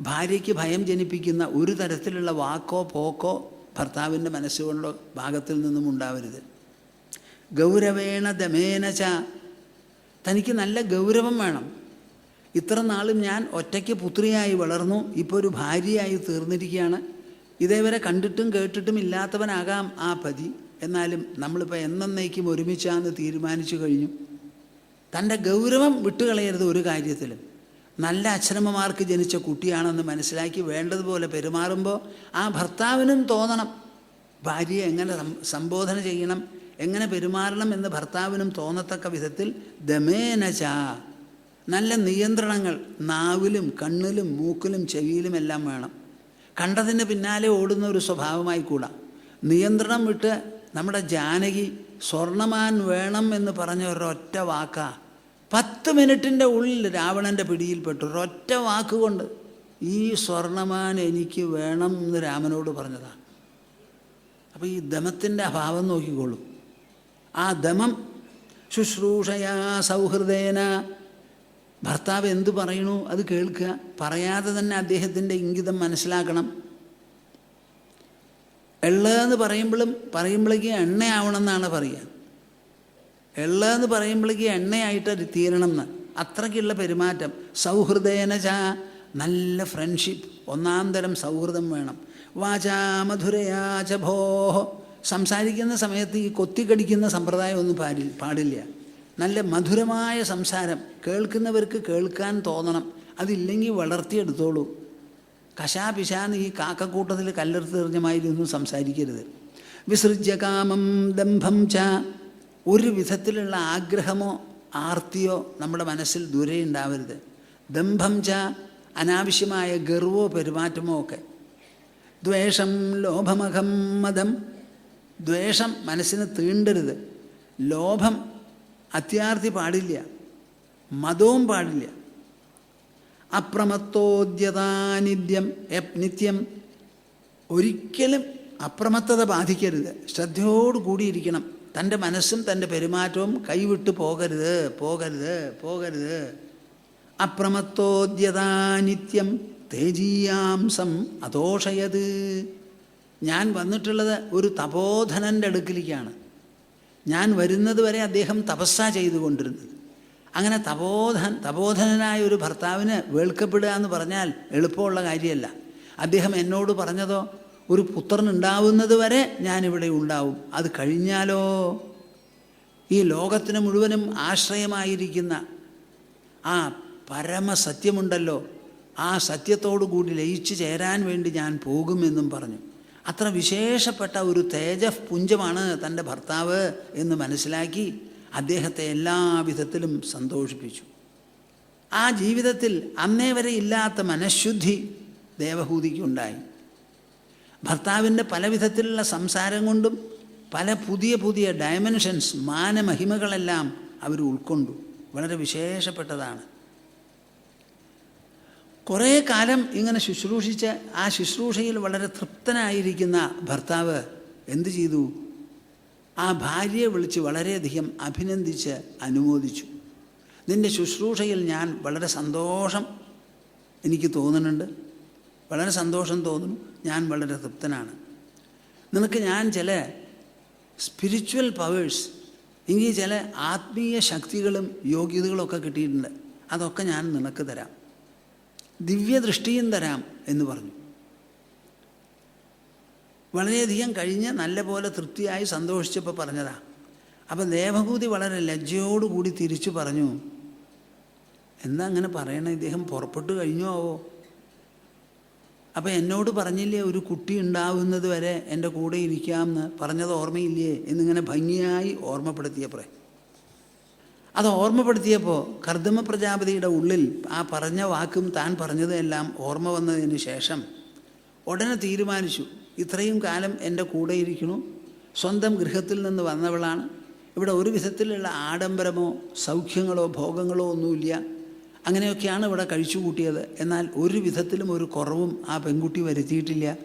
ഭാര്യയ്ക്ക് ഭയം ജനിപ്പിക്കുന്ന ഒരു തരത്തിലുള്ള വാക്കോ പോക്കോ ഭർത്താവിൻ്റെ മനസ്സുകൊണ്ടോ ഭാഗത്തിൽ നിന്നും ഉണ്ടാവരുത്. ഗൗരവേണ ദമേന ച, തനിക്ക് നല്ല ഗൗരവം വേണം. ഇത്ര നാളും ഞാൻ ഒറ്റയ്ക്ക് പുത്രിയായി വളർന്നു, ഇപ്പോൾ ഒരു ഭാര്യയായി തീർന്നിരിക്കുകയാണ്. ഇതേവരെ കണ്ടിട്ടും കേട്ടിട്ടും ഇല്ലാത്തവനാകാം ആ പതി, എന്നാലും നമ്മളിപ്പോൾ എന്നേക്കും ഒരുമിച്ചാന്ന് തീരുമാനിച്ചു കഴിഞ്ഞു. തൻ്റെ ഗൗരവം വിട്ടുകളയരുത് ഒരു കാര്യത്തിലും. നല്ല അച്ഛനമ്മമാർക്ക് ജനിച്ച കുട്ടിയാണെന്ന് മനസ്സിലാക്കി വേണ്ടതുപോലെ പെരുമാറുമ്പോൾ ആ ഭർത്താവിനും തോന്നണം ഭാര്യയെ എങ്ങനെ സംബോധന ചെയ്യണം, എങ്ങനെ പെരുമാറണം എന്ന് ഭർത്താവിനും തോന്നത്തക്ക വിധത്തിൽ ദമേനച, നല്ല നിയന്ത്രണങ്ങൾ നാവിലും കണ്ണിലും മൂക്കിലും ചെവിയിലും എല്ലാം വേണം. കണ്ടതിന് പിന്നാലെ ഓടുന്ന ഒരു സ്വഭാവമായി കൂടാ. നിയന്ത്രണം വിട്ട് നമ്മുടെ ജാനകി സ്വർണ്ണമാൻ വേണം എന്ന് പറഞ്ഞ ഒരൊറ്റ വാക്കാ 10 മിനിറ്റിൻ്റെ ഉള്ളിൽ രാവണൻ്റെ പിടിയിൽപ്പെട്ടു. ഒരൊറ്റ വാക്കുകൊണ്ട് ഈ സ്വർണ്ണമാൻ എനിക്ക് വേണം എന്ന് രാമനോട് പറഞ്ഞതാണ്. അപ്പോൾ ഈ ദമത്തിൻ്റെ അഭാവം നോക്കിക്കോളും. ആ ദമം ശുശ്രൂഷയാ സൗഹൃദേന, ഭർത്താവ് എന്തു പറയണു അത് കേൾക്കുക, പറയാതെ തന്നെ അദ്ദേഹത്തിൻ്റെ ഇംഗിതം മനസ്സിലാക്കണം. എള്ളെന്ന് പറയുമ്പോഴേക്ക് എണ്ണയാവണമെന്നാണ് പറയുക. എള്ളെന്ന് പറയുമ്പോഴേക്ക് എണ്ണയായിട്ട് തീരണം എന്ന്, അത്രയ്ക്കുള്ള പെരുമാറ്റം. സൗഹൃദേന ച, നല്ല ഫ്രണ്ട്ഷിപ്പ്, ഒന്നാം തരം സൗഹൃദം വേണം. വാചാ മധുരയാ ച ഭോഃ, സംസാരിക്കുന്ന സമയത്ത് ഈ കൊത്തിക്കടിക്കുന്ന സമ്പ്രദായം ഒന്നും പാടില്ല. നല്ല മധുരമായ സംസാരം കേൾക്കുന്നവർക്ക് കേൾക്കാൻ തോന്നണം. അതില്ലെങ്കിൽ വളർത്തിയെടുത്തോളൂ. കശാപിശാന്ന് ഈ കാക്കക്കൂട്ടത്തിൽ കല്ലെടുത്ത് എറിഞ്ഞമായിരുന്നും സംസാരിക്കരുത്. വിസൃജ്യ കാമം ദംഭം ച, ഒരു വിധത്തിലുള്ള ആഗ്രഹമോ ആർത്തിയോ നമ്മുടെ മനസ്സിൽ ദൂരെ ഉണ്ടാവരുത്. ദംഭം ച, അനാവശ്യമായ ഗർവോ പെരുമാറ്റമോ ഒക്കെ. ദ്വേഷം ലോഭമഹം മദം, ദ്വേഷം മനസ്സിന് തീണ്ടരുത്. ലോഭം അത്യാർത്തി പാടില്ല, മതവും പാടില്ല. അപ്രമത്തോദ്യതാനിത്യം, നിത്യം ഒരിക്കലും അപ്രമത്തത ബാധിക്കരുത്. ശ്രദ്ധയോടു കൂടിയിരിക്കണം. തൻ്റെ മനസ്സും തൻ്റെ പെരുമാറ്റവും കൈവിട്ട് പോകരുത്. അപ്രമത്തോദ്യതാനിത്യം തേജീയാംസം അതോഷയത്. ഞാൻ വന്നിട്ടുള്ളത് ഒരു തപോധനൻ്റെ അടുക്കിലേക്കാണ്. ഞാൻ വരുന്നത് വരെ അദ്ദേഹം തപസ്സ ചെയ്തുകൊണ്ടിരുന്നത്. അങ്ങനെ തപോധനനായ ഒരു ഭർത്താവിന് വേൾക്കപ്പെടുക എന്ന് പറഞ്ഞാൽ എളുപ്പമുള്ള കാര്യമല്ല. അദ്ദേഹം എന്നോട് പറഞ്ഞതോ ഒരു പുത്രൻ ഉണ്ടാവുന്നത് വരെ ഞാനിവിടെ ഉണ്ടാവും, അത് കഴിഞ്ഞാലോ ഈ ലോകത്തിന് മുഴുവനും ആശ്രയമായിരിക്കുന്ന ആ പരമസത്യമുണ്ടല്ലോ, ആ സത്യത്തോടു കൂടി ലയിച്ചു ചേരാൻ വേണ്ടി ഞാൻ പോകുമെന്നും പറഞ്ഞു. അത്ര വിശേഷപ്പെട്ട ഒരു തേജഃപുഞ്ചമാണ് തൻ്റെ ഭർത്താവ് എന്ന് മനസ്സിലാക്കി അദ്ദേഹത്തെ എല്ലാവിധത്തിലും സന്തോഷിപ്പിച്ചു. ആ ജീവിതത്തിൽ അന്നേ വരെ ഇല്ലാത്ത മനഃശുദ്ധി ദേവഹൂതിക്കുണ്ടായി. ഭർത്താവിൻ്റെ പല വിധത്തിലുള്ള സംസാരം കൊണ്ടും പല പുതിയ പുതിയ ഡയമെൻഷൻസ്, മാനമഹിമകളെല്ലാം അവർ ഉൾക്കൊണ്ടു. വളരെ വിശേഷപ്പെട്ടതാണ്. കുറേ കാലം ഇങ്ങനെ ശുശ്രൂഷിച്ച് ആ ശുശ്രൂഷയിൽ വളരെ തൃപ്തനായിരിക്കുന്ന ഭർത്താവ് എന്തു ചെയ്തു? ആ ഭാര്യയെ വിളിച്ച് വളരെയധികം അഭിനന്ദിച്ച് അനുമോദിച്ചു. നിൻ്റെ ശുശ്രൂഷയിൽ ഞാൻ വളരെ സന്തോഷം എനിക്ക് തോന്നുന്നുണ്ട്, വളരെ സന്തോഷം തോന്നുന്നു, ഞാൻ വളരെ തൃപ്തനാണ്. നിനക്ക് ഞാൻ ചില സ്പിരിച്വൽ പവേഴ്സ്, എനിക്ക് ചില ആത്മീയ ശക്തികളും യോഗ്യതകളൊക്കെ കിട്ടിയിട്ടുണ്ട്, അതൊക്കെ ഞാൻ നിനക്ക് തരാം, ദിവ്യദൃഷ്ടിയും തരാം എന്ന് പറഞ്ഞു. വളരെയധികം കഴിഞ്ഞ് നല്ല പോലെ തൃപ്തിയായി സന്തോഷിച്ചപ്പോൾ പറഞ്ഞതാ. അപ്പം ദേവഹൂതി വളരെ ലജ്ജയോടുകൂടി തിരിച്ചു പറഞ്ഞു, എന്താ അങ്ങനെ പറയണേ, ഇദ്ദേഹം പുറപ്പെട്ടു കഴിഞ്ഞോ ആവോ? അപ്പം എന്നോട് പറഞ്ഞില്ലേ ഒരു കുട്ടി ഉണ്ടാവുന്നത് വരെ എൻ്റെ കൂടെ ഇരിക്കാമെന്ന്, പറഞ്ഞത് ഓർമ്മയില്ലേ എന്നിങ്ങനെ ഭംഗിയായി ഓർമ്മപ്പെടുത്തിയപ്പോഴേ, അത് ഓർമ്മപ്പെടുത്തിയപ്പോൾ കർദമ പ്രജാപതിയുടെ ഉള്ളിൽ ആ പറഞ്ഞ വാക്കും താൻ പറഞ്ഞതെല്ലാം ഓർമ്മ വന്നതിന് ശേഷം ഉടനെ തീരുമാനിച്ചു, ഇത്രയും കാലം എൻ്റെ കൂടെ ഇരിക്കണു, സ്വന്തം ഗൃഹത്തിൽ നിന്ന് വന്നവളാണ്, ഇവിടെ ഒരു വിധത്തിലുള്ള ആഡംബരമോ സൗഖ്യങ്ങളോ ഭോഗങ്ങളോ ഒന്നുമില്ല, അങ്ങനെയൊക്കെയാണ് ഇവിടെ കഴിച്ചു കൂട്ടിയത്. എന്നാൽ ഒരു വിധത്തിലും ഒരു കുറവും ആ പെൺകുട്ടി വരുത്തിയിട്ടില്ല,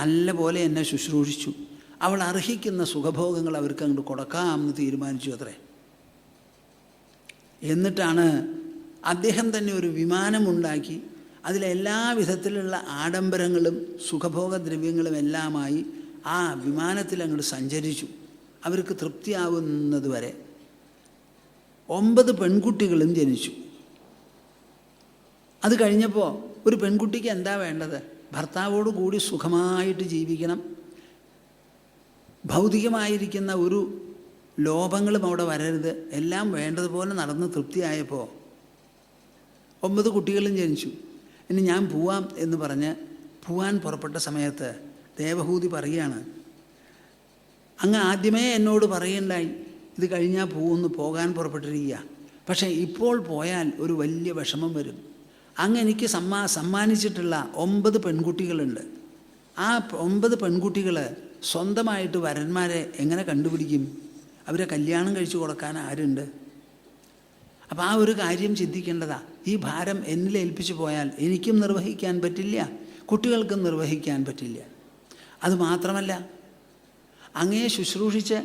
നല്ല പോലെ എന്നെ ശുശ്രൂഷിച്ചു, അവൾ അർഹിക്കുന്ന സുഖഭോഗങ്ങൾ അവർക്ക് അങ്ങോട്ട് കൊടുക്കാമെന്ന് തീരുമാനിച്ചു അത്രേ. എന്നിട്ടാണ് അദ്ദേഹം തന്നെ ഒരു വിമാനമുണ്ടാക്കി അതിലെല്ലാ വിധത്തിലുള്ള ആഡംബരങ്ങളും സുഖഭോഗദ്രവ്യങ്ങളും എല്ലാമായി ആ വിമാനത്തിൽ അങ്ങോട്ട് സഞ്ചരിച്ചു. അവർക്ക് തൃപ്തിയാവുന്നത് വരെ 9 പെൺകുട്ടികളും ജനിച്ചു. അത് കഴിഞ്ഞപ്പോൾ ഒരു പെൺകുട്ടിക്ക് എന്താ വേണ്ടത്? ഭർത്താവോട് കൂടി സുഖമായിട്ട് ജീവിക്കണം, ഭൗതികമായിരിക്കുന്ന ഒരു ലോഭങ്ങളും അവിടെ വരരുത്, എല്ലാം വേണ്ടതുപോലെ നടന്ന് തൃപ്തിയായപ്പോൾ 9 കുട്ടികളും ജനിച്ചു. ഇനി ഞാൻ പോവാം എന്ന് പറഞ്ഞ് പോവാൻ പുറപ്പെട്ട സമയത്ത് ദേവഹൂതി പറയുകയാണ്, അങ്ങ് ആദ്യമേ എന്നോട് പറയണ്ടായി ഇത് കഴിഞ്ഞാൽ പോകാൻ പുറപ്പെട്ടിരിക്കുക, പക്ഷേ ഇപ്പോൾ പോയാൽ ഒരു വലിയ വിഷമം വരും. അങ്ങ് എനിക്ക് സമ്മാനിച്ചിട്ടുള്ള 9 പെൺകുട്ടികളുണ്ട്. ആ 9 പെൺകുട്ടികൾ സ്വന്തമായിട്ട് വരന്മാരെ എങ്ങനെ കണ്ടുപിടിക്കും? അവരെ കല്യാണം കഴിച്ചു കൊടുക്കാൻ ആരുണ്ട്? അപ്പോൾ ആ ഒരു കാര്യം ചിന്തിക്കേണ്ടതാ. ഈ ഭാരം എന്നിൽ ഏൽപ്പിച്ചു പോയാൽ എനിക്കും നിർവഹിക്കാൻ പറ്റില്ല, കുട്ടികൾക്കും നിർവഹിക്കാൻ പറ്റില്ല. അതുമാത്രമല്ല, അങ്ങയെ ശുശ്രൂഷിച്ച്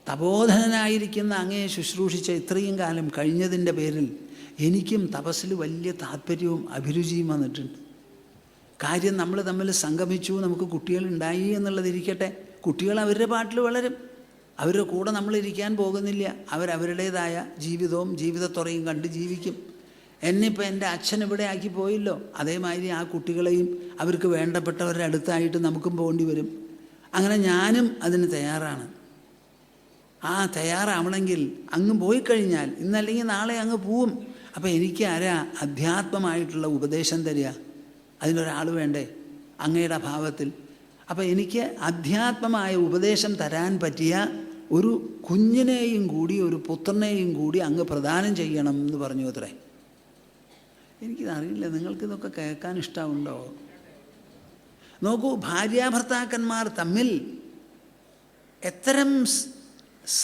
തപോധനനായിരിക്കുന്ന അങ്ങയെ ശുശ്രൂഷിച്ച് ഇത്രയും കാലം കഴിഞ്ഞതിൻ്റെ പേരിൽ എനിക്കും തപസ്സിൽ വലിയ താല്പര്യവും അഭിരുചിയും വന്നിട്ടുണ്ട്. കാര്യം നമ്മൾ തമ്മിൽ സംഗമിച്ചു, നമുക്ക് കുട്ടികളുണ്ടായി എന്നുള്ളതിരിക്കട്ടെ, കുട്ടികൾ അവരുടെ പാട്ടിൽ വളരും, അവരുടെ കൂടെ നമ്മളിരിക്കാൻ പോകുന്നില്ല, അവരവരുടേതായ ജീവിതവും ജീവിതത്തുറയും കണ്ട് ജീവിക്കും. എന്നിപ്പോൾ എൻ്റെ അച്ഛൻ ഇവിടെ ആക്കി പോയില്ലോ, അതേമാതിരി ആ കുട്ടികളെയും അവർക്ക് വേണ്ടപ്പെട്ടവരുടെ അടുത്തായിട്ട് നമുക്കും പോകേണ്ടി വരും. അങ്ങനെ ഞാനും അതിന് തയ്യാറാണ്. ആ തയ്യാറാവണമെങ്കിൽ അങ്ങ് പോയി കഴിഞ്ഞാൽ ഇന്നല്ലെങ്കിൽ നാളെ അങ്ങ് പോവും. അപ്പോൾ എനിക്ക് ആരാ അധ്യാത്മമായിട്ടുള്ള ഉപദേശം തരിക? അതിനൊരാൾ വേണ്ടേ അങ്ങയുടെ ഭാവത്തിൽ? അപ്പോൾ എനിക്ക് അധ്യാത്മമായ ഉപദേശം തരാൻ പറ്റിയ ഒരു കുഞ്ഞിനെയും കൂടി ഒരു പുത്രനെയും കൂടി അങ്ങ് പ്രദാനം ചെയ്യണം എന്ന് പറഞ്ഞു അത്രേ. എനിക്കിതറിയില്ല, നിങ്ങൾക്കിതൊക്കെ കേൾക്കാൻ ഇഷ്ടമുണ്ടോ? നോക്കൂ, ഭാര്യാഭർത്താക്കന്മാർ തമ്മിൽ എത്തരം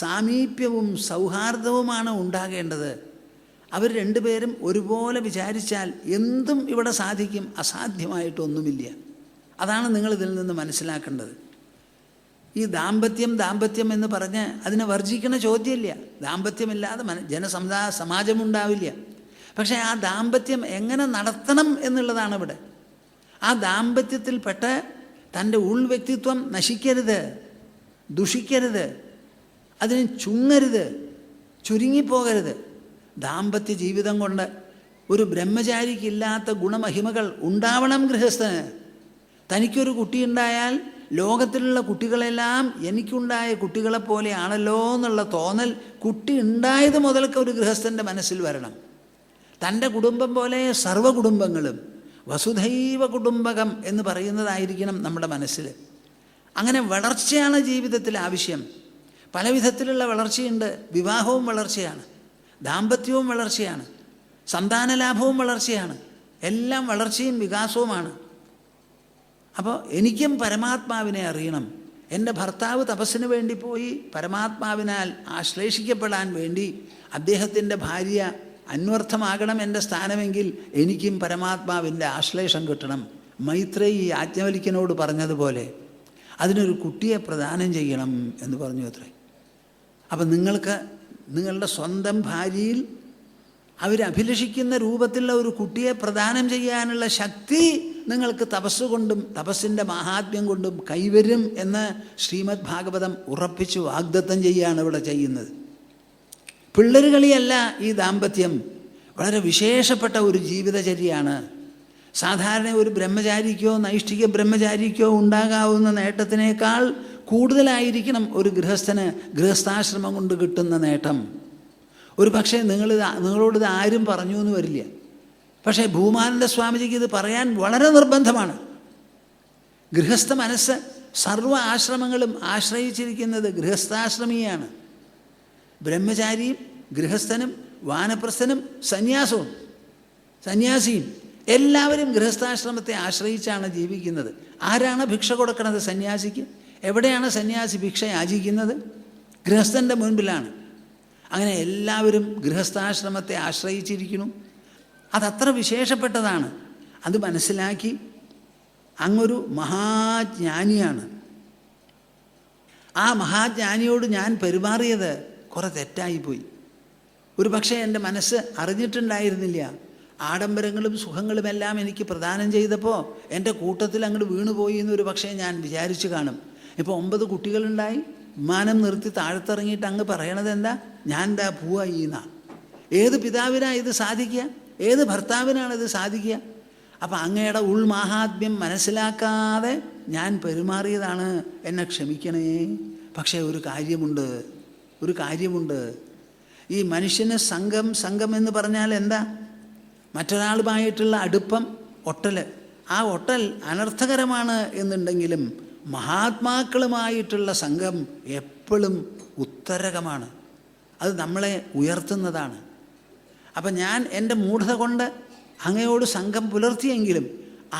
സാമീപ്യവും സൗഹാർദ്ദവുമാണ് ഉണ്ടാകേണ്ടത്. അവർ രണ്ടുപേരും ഒരുപോലെ വിചാരിച്ചാൽ എന്തും ഇവിടെ സാധിക്കും, അസാധ്യമായിട്ടൊന്നുമില്ല. അതാണ് നിങ്ങളിതിൽ നിന്ന് മനസ്സിലാക്കേണ്ടത്. ഈ ദാമ്പത്യം എന്ന് പറഞ്ഞ് അതിനെ വർജിക്കുന്ന ചോദ്യമില്ല. ദാമ്പത്യമില്ലാതെ സമാജമുണ്ടാവില്ല. പക്ഷേ ആ ദാമ്പത്യം എങ്ങനെ നടത്തണം എന്നുള്ളതാണ് ഇവിടെ. ആ ദാമ്പത്യത്തിൽപ്പെട്ട് തൻ്റെ ഉൾവ്യക്തിത്വം നശിക്കരുത്, ദുഷിക്കരുത്, അതിന് ചുങ്ങരുത്, ചുരുങ്ങിപ്പോകരുത്. ദാമ്പത്യ ജീവിതം കൊണ്ട് ഒരു ബ്രഹ്മചാരിക്കില്ലാത്ത ഗുണമഹിമകൾ ഉണ്ടാവണം ഗൃഹസ്ഥന്. തനിക്കൊരു കുട്ടിയുണ്ടായാൽ ലോകത്തിലുള്ള കുട്ടികളെല്ലാം എനിക്കുണ്ടായ കുട്ടികളെപ്പോലെയാണല്ലോ എന്നുള്ള തോന്നൽ കുട്ടി ഉണ്ടായത് മുതൽക്ക് ഒരു ഗൃഹസ്ഥൻ്റെ മനസ്സിൽ വരണം. തൻ്റെ കുടുംബം പോലെ സർവ്വകുടുംബങ്ങളും വസുധൈവ കുടുംബകം എന്ന് പറയുന്നതായിരിക്കണം നമ്മുടെ മനസ്സിൽ. അങ്ങനെ വളർച്ചയാണ് ജീവിതത്തിൽ ആവശ്യം. പല വിധത്തിലുള്ള വളർച്ചയുണ്ട്. വിവാഹവും വളർച്ചയാണ്, ദാമ്പത്യവും വളർച്ചയാണ്, സന്താനലാഭവും വളർച്ചയാണ്, എല്ലാം വളർച്ചയും വികാസവുമാണ്. അപ്പോൾ എനിക്കും പരമാത്മാവിനെ അറിയണം. എൻ്റെ ഭർത്താവ് തപസ്സിന് വേണ്ടി പോയി പരമാത്മാവിനാൽ ആശ്ലേഷിക്കപ്പെടാൻ വേണ്ടി അദ്ദേഹത്തിൻ്റെ ഭാര്യ അന്വർത്ഥമാകണം എൻ്റെ സ്ഥാനമെങ്കിൽ എനിക്കും പരമാത്മാവിൻ്റെ ആശ്ലേഷം കിട്ടണം. മൈത്രേയി യാജ്ഞവൽക്യനോട് പറഞ്ഞതുപോലെ അതിനൊരു കുട്ടിയെ പ്രദാനം ചെയ്യണം എന്ന് പറഞ്ഞു അത്രേ. അപ്പം നിങ്ങൾക്ക് നിങ്ങളുടെ സ്വന്തം ഭാര്യയിൽ അവരഭിലഷിക്കുന്ന രൂപത്തിലുള്ള ഒരു കുട്ടിയെ പ്രദാനം ചെയ്യാനുള്ള ശക്തി നിങ്ങൾക്ക് തപസ്സുകൊണ്ടും തപസ്സിൻ്റെ മാഹാത്മ്യം കൊണ്ടും കൈവരും എന്ന് ശ്രീമദ് ഭാഗവതം ഉറപ്പിച്ചു വാഗ്ദത്തം ചെയ്യുകയാണ് ഇവിടെ ചെയ്യുന്നത്. പിള്ളേരുകളിയല്ല ഈ ദാമ്പത്യം, വളരെ വിശേഷപ്പെട്ട ഒരു ജീവിതചര്യയാണ്. സാധാരണ ഒരു ബ്രഹ്മചാരിക്കോ നൈഷ്ഠിക ബ്രഹ്മചാരിക്കോ ഉണ്ടാകാവുന്ന നേട്ടത്തിനേക്കാൾ കൂടുതലായിരിക്കണം ഒരു ഗൃഹസ്ഥന് ഗൃഹസ്ഥാശ്രമം കൊണ്ട് കിട്ടുന്ന നേട്ടം. ഒരു പക്ഷേ നിങ്ങളോടിത് ആരും പറഞ്ഞു എന്ന് വരില്ല. പക്ഷേ ഭൂമാനന്ദ സ്വാമിജിക്ക് ഇത് പറയാൻ വളരെ നിർബന്ധമാണ്. ഗൃഹസ്ഥ മനസ്സ് സർവ്വ ആശ്രമങ്ങളും ആശ്രയിച്ചിരിക്കുന്നത് ഗൃഹസ്ഥാശ്രമിയാണ്. ബ്രഹ്മചാരിയും ഗൃഹസ്ഥനും വാനപ്രസ്ഥനും സന്യാസിയും എല്ലാവരും ഗൃഹസ്ഥാശ്രമത്തെ ആശ്രയിച്ചാണ് ജീവിക്കുന്നത്. ആരാണ് ഭിക്ഷ കൊടുക്കുന്നത് സന്യാസിക്ക്? എവിടെയാണ് സന്യാസി ഭിക്ഷ യാചിക്കുന്നത്? ഗൃഹസ്ഥൻ്റെ മുൻപിലാണ്. അങ്ങനെ എല്ലാവരും ഗൃഹസ്ഥാശ്രമത്തെ ആശ്രയിച്ചിരിക്കുന്നു. അതത്ര വിശേഷപ്പെട്ടതാണ്. അത് മനസ്സിലാക്കി അങ്ങൊരു മഹാജ്ഞാനിയാണ്. ആ മഹാജ്ഞാനിയോട് ഞാൻ പെരുമാറിയത് കുറെ തെറ്റായിപ്പോയി. ഒരു പക്ഷേ എൻ്റെ മനസ്സ് അറിഞ്ഞിട്ടുണ്ടായിരുന്നില്ല. ആഡംബരങ്ങളും സുഖങ്ങളുമെല്ലാം എനിക്ക് പ്രദാനം ചെയ്തപ്പോൾ എൻ്റെ കൂട്ടത്തിൽ അങ്ങോട്ട് വീണുപോയി എന്നൊരു പക്ഷേ ഞാൻ വിചാരിച്ചു കാണും. ഇപ്പോൾ 9 കുട്ടികളുണ്ടായി, വിമാനം നിർത്തി താഴത്തിറങ്ങിയിട്ട് അങ്ങ് പറയണത് എന്താ? ഞാൻ എന്താ പോവായി എന്നാ. ഏത് പിതാവിനാണ് ഇത് സാധിക്കുക? ഏത് ഭർത്താവിനാണ് ഇത് സാധിക്കുക? അപ്പം അങ്ങയുടെ ഉൾമാഹാത്മ്യം മനസ്സിലാക്കാതെ ഞാൻ പെരുമാറിയതാണ്, എന്നെ ക്ഷമിക്കണേ. പക്ഷേ ഒരു കാര്യമുണ്ട്. ഈ മനുഷ്യന് സംഘം എന്ന് പറഞ്ഞാൽ എന്താ? മറ്റൊരാളുമായിട്ടുള്ള അടുപ്പം, ഒട്ടൽ. ആ ഒട്ടൽ അനർത്ഥകരമാണ് എന്നുണ്ടെങ്കിലും മഹാത്മാക്കളുമായിട്ടുള്ള സംഘം എപ്പോഴും ഉത്തരകമാണ്. അത് നമ്മളെ ഉയർത്തുന്നതാണ്. അപ്പം ഞാൻ എൻ്റെ മൂഢത കൊണ്ട് അങ്ങയോട് സംഘം പുലർത്തിയെങ്കിലും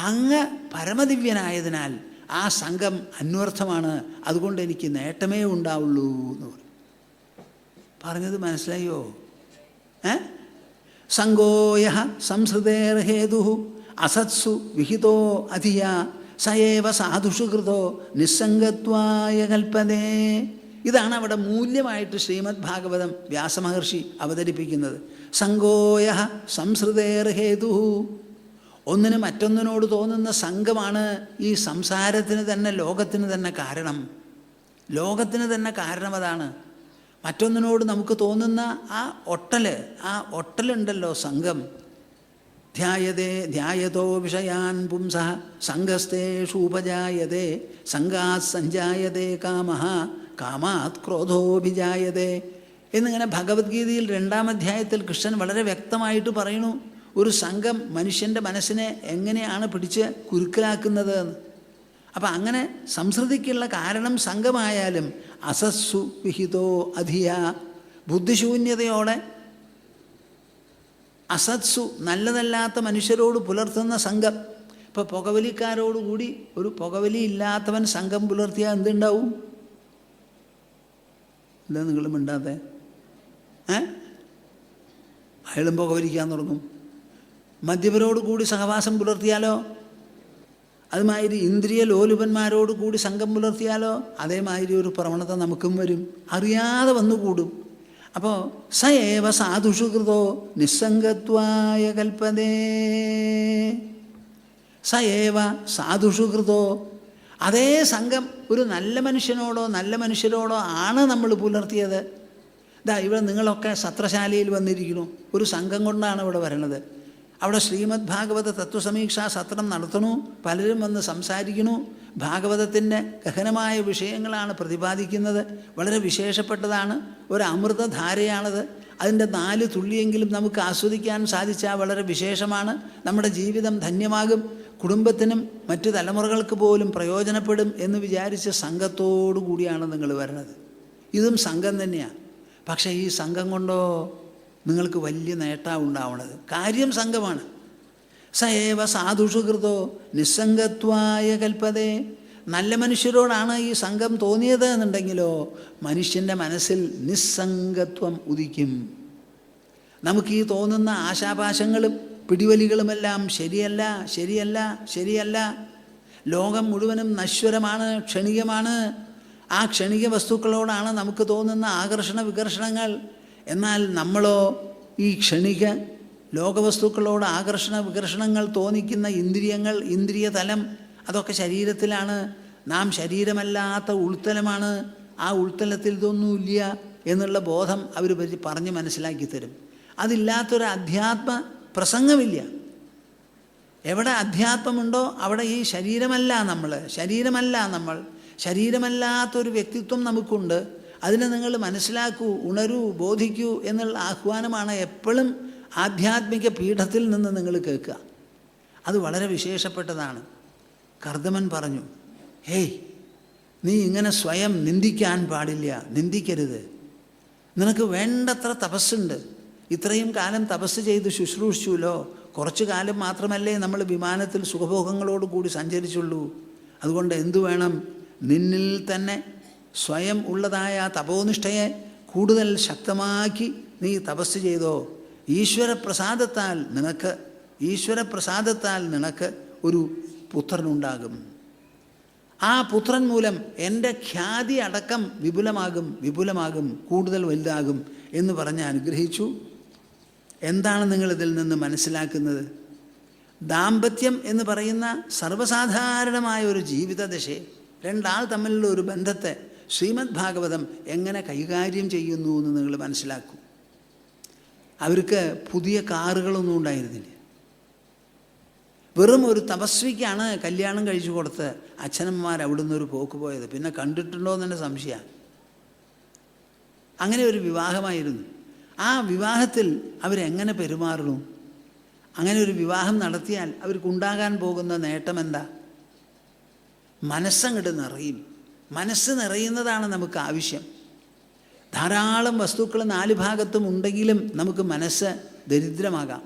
അങ്ങ് പരമദിവ്യനായതിനാൽ ആ സംഘം അന്വർത്ഥമാണ്. അതുകൊണ്ട് എനിക്ക് നേട്ടമേ ഉണ്ടാവുള്ളൂ എന്ന് പറയും. പറഞ്ഞത് മനസ്സിലായോ? സംഗോയ സംസൃതേർഹേതു അസത്സു വിഹിതോ അധിയ സയേവ സാധുഷു കൃതോ നിസ്സംഗത്വായ കൽപ്പതേ. ഇതാണ് അവിടെ മൂല്യമായിട്ട് ശ്രീമദ് ഭാഗവതം വ്യാസമഹർഷി അവതരിപ്പിക്കുന്നത്. സംഗോയ സംസൃതേർഹേതു, ഒന്നിന് മറ്റൊന്നിനോട് തോന്നുന്ന സംഘമാണ് ഈ സംസാരത്തിന് തന്നെ, ലോകത്തിന് തന്നെ കാരണം. ലോകത്തിന് തന്നെ കാരണം അതാണ്. മറ്റൊന്നിനോട് നമുക്ക് തോന്നുന്ന ആ ഒട്ടലുണ്ടല്ലോ സംഘം. ധ്യായതോ വിഷയാൻ പുംസഃ സംഘസ്തേഷു ഉപജായതേ സംഘാത് സഞ്ജായതേ കാമഃ കാമാത് ക്രോധോഭിജായതേ എന്നിങ്ങനെ ഭഗവത്ഗീതയിൽ 2-ാം അധ്യായത്തിൽ കൃഷ്ണൻ വളരെ വ്യക്തമായിട്ട് പറയുന്നു. ഒരു സംഘം മനുഷ്യൻ്റെ മനസ്സിനെ എങ്ങനെയാണ് പിടിച്ച് കുരുക്കലാക്കുന്നത് എന്ന്. അപ്പം അങ്ങനെ സംസൃതിക്കുള്ള കാരണം സംഘമായാലും അസസ്സു വിഹിതോ അധിയ, ബുദ്ധിശൂന്യതയോടെ അസത്സു നല്ലതല്ലാത്ത മനുഷ്യരോട് പുലർത്തുന്ന സംഘം. ഇപ്പോൾ പുകവലിക്കാരോടുകൂടി ഒരു പുകവലി ഇല്ലാത്തവൻ സംഘം പുലർത്തിയാൽ എന്തുണ്ടാവും? എന്താ നിങ്ങൾ മിണ്ടാതെ? അയാളും പുകവലിക്കാൻ തുടങ്ങും. മദ്യപരോട് കൂടി സഹവാസം പുലർത്തിയാലോ? അതുമാതിരി ഇന്ദ്രിയ ലോലുപന്മാരോട് കൂടി സംഘം പുലർത്തിയാലോ? അതേമാതിരി ഒരു പ്രവണത നമുക്കും വരും, അറിയാതെ വന്നുകൂടും. അപ്പോൾ സയേവ സാധുഷു കൃതോ നിസ്സംഗത്വായ കൽപ്പതേ. സ ഏവ സാധുഷു കൃതോ. അതേ സംഘം ഒരു നല്ല മനുഷ്യനോടോ നല്ല മനുഷ്യരോടോ ആണ് നമ്മൾ പുലർത്തിയത്. ഇവിടെ നിങ്ങളൊക്കെ സത്രശാലയിൽ വന്നിരിക്കുന്നു, ഒരു സംഘം കൊണ്ടാണ് ഇവിടെ വരണത്. അവിടെ ശ്രീമദ് ഭാഗവത തത്വസമീക്ഷാ സത്രം നടത്തണു, പലരും വന്ന് സംസാരിക്കണു, ഭാഗവതത്തിൻ്റെ ഗഹനമായ വിഷയങ്ങളാണ് പ്രതിപാദിക്കുന്നത്. വളരെ വിശേഷപ്പെട്ടതാണ്, ഒരു അമൃതധാരയാണത്. അതിൻ്റെ 4 തുള്ളിയെങ്കിലും നമുക്ക് ആസ്വദിക്കാൻ സാധിച്ചാൽ വളരെ വിശേഷമാണ്. നമ്മുടെ ജീവിതം ധന്യമാകും, കുടുംബത്തിനും മറ്റു തലമുറകൾക്ക് പോലും പ്രയോജനപ്പെടും എന്ന് വിചാരിച്ച് സംഘത്തോടു കൂടിയാണ് നിങ്ങൾ വരുന്നത്. ഇതും സംഘം തന്നെയാണ്. പക്ഷേ ഈ സംഘം കൊണ്ടോ നിങ്ങൾക്ക് വലിയ നേട്ടം ഉണ്ടാവുന്നത്. കാര്യം സംഘമാണ്. സ ഏവ സാധുഷു കൃതോ നിസ്സംഗത്വായ കൽപ്പതേ. നല്ല മനുഷ്യരോടാണ് ഈ സംഘം തോന്നിയത് എന്നുണ്ടെങ്കിലോ മനുഷ്യൻ്റെ മനസ്സിൽ നിസ്സംഗത്വം ഉദിക്കും. നമുക്ക് ഈ തോന്നുന്ന ആശാപാശങ്ങളും പിടിവലികളുമെല്ലാം ശരിയല്ല, ശരിയല്ല, ശരിയല്ല. ലോകം മുഴുവനും നശ്വരമാണ്, ക്ഷണികമാണ്. ആ ക്ഷണിക വസ്തുക്കളോടാണ് നമുക്ക് തോന്നുന്ന ആകർഷണ വികർഷണങ്ങൾ. എന്നാൽ നമ്മളോ ഈ ക്ഷണിക ലോകവസ്തുക്കളോട് ആകർഷണ വികർഷണങ്ങൾ തോന്നിക്കുന്ന ഇന്ദ്രിയങ്ങൾ, ഇന്ദ്രിയ തലം, അതൊക്കെ ശരീരത്തിലാണ്. നാം ശരീരമല്ലാത്ത ഉൾത്തലമാണ്. ആ ഉൾത്തലത്തിൽ ഇതൊന്നുമില്ല എന്നുള്ള ബോധം അവർ പറഞ്ഞ് മനസ്സിലാക്കി തരും. അതില്ലാത്തൊരു അധ്യാത്മ പ്രസംഗമില്ല. എവിടെ അധ്യാത്മമുണ്ടോ അവിടെ ഈ ശരീരമല്ല നമ്മൾ, ശരീരമല്ല നമ്മൾ, ശരീരമല്ലാത്തൊരു വ്യക്തിത്വം നമുക്കുണ്ട്. അതിനെ നിങ്ങൾ മനസ്സിലാക്കൂ, ഉണരൂ, ബോധിക്കൂ എന്നുള്ള ആഹ്വാനമാണ് എപ്പോഴും ആധ്യാത്മിക പീഠത്തിൽ നിന്ന് നിങ്ങൾ കേൾക്കുക. അത് വളരെ വിശേഷപ്പെട്ടതാണ്. കർദമൻ പറഞ്ഞു, ഹേയ്, നീ ഇങ്ങനെ സ്വയം നിന്ദിക്കാൻ പാടില്ല, നിന്ദിക്കരുത്. നിനക്ക് വേണ്ടത്ര തപസ്സുണ്ട്. ഇത്രയും കാലം തപസ് ചെയ്ത് ശുശ്രൂഷിച്ചുല്ലോ. കുറച്ചു കാലം മാത്രമല്ലേ നമ്മൾ വിമാനത്തിൽ സുഖഭോഗങ്ങളോട് കൂടി സഞ്ചരിച്ചുള്ളൂ. അതുകൊണ്ട് എന്തു വേണം? നിന്നിൽ തന്നെ സ്വയം ഉള്ളതായ തപോനിഷ്ഠയെ കൂടുതൽ ശക്തമാക്കി നീ തപസ് ചെയ്തോ. ഈശ്വരപ്രസാദത്താൽ നിനക്ക് ഒരു പുത്രനുണ്ടാകും. ആ പുത്രൻ മൂലം എൻ്റെ ഖ്യാതി അടക്കം വിപുലമാകും, കൂടുതൽ വലുതാകും എന്ന് പറഞ്ഞ് അനുഗ്രഹിച്ചു. എന്താണ് നിങ്ങളിതിൽ നിന്ന് മനസ്സിലാക്കുന്നത്? ദാമ്പത്യം എന്ന് പറയുന്ന സർവ്വസാധാരണമായ ഒരു ജീവിതദശയെ, രണ്ടാൾ തമ്മിലുള്ള ഒരു ബന്ധത്തെ ശ്രീമദ് ഭാഗവതം എങ്ങനെ കൈകാര്യം ചെയ്യുന്നു എന്ന് നിങ്ങൾ മനസ്സിലാക്കൂ. അവർക്ക് പുതിയ കാറുകളൊന്നും ഉണ്ടായിരുന്നില്ല. വെറും ഒരു തപസ്വിക്കാണ് കല്യാണം കഴിച്ചു കൊടുത്ത് അച്ഛനമ്മമാർ അവിടുന്ന് ഒരു പോക്ക് പോയത്. പിന്നെ കണ്ടിട്ടുണ്ടോ എന്നെ സംശയമാണ്. അങ്ങനെ ഒരു വിവാഹമായിരുന്നു. ആ വിവാഹത്തിൽ അവരെങ്ങനെ പെരുമാറുന്നു? അങ്ങനെ ഒരു വിവാഹം നടത്തിയാൽ അവർക്കുണ്ടാകാൻ പോകുന്ന നേട്ടം എന്താ? മനസ്സങ്ങോട്ട് നിറയും. മനസ്സ് നിറയുന്നതാണ് നമുക്ക് ആവശ്യം. ധാരാളം വസ്തുക്കൾ 4 ഭാഗത്തും ഉണ്ടെങ്കിലും നമുക്ക് മനസ്സ് ദരിദ്രമാകാം.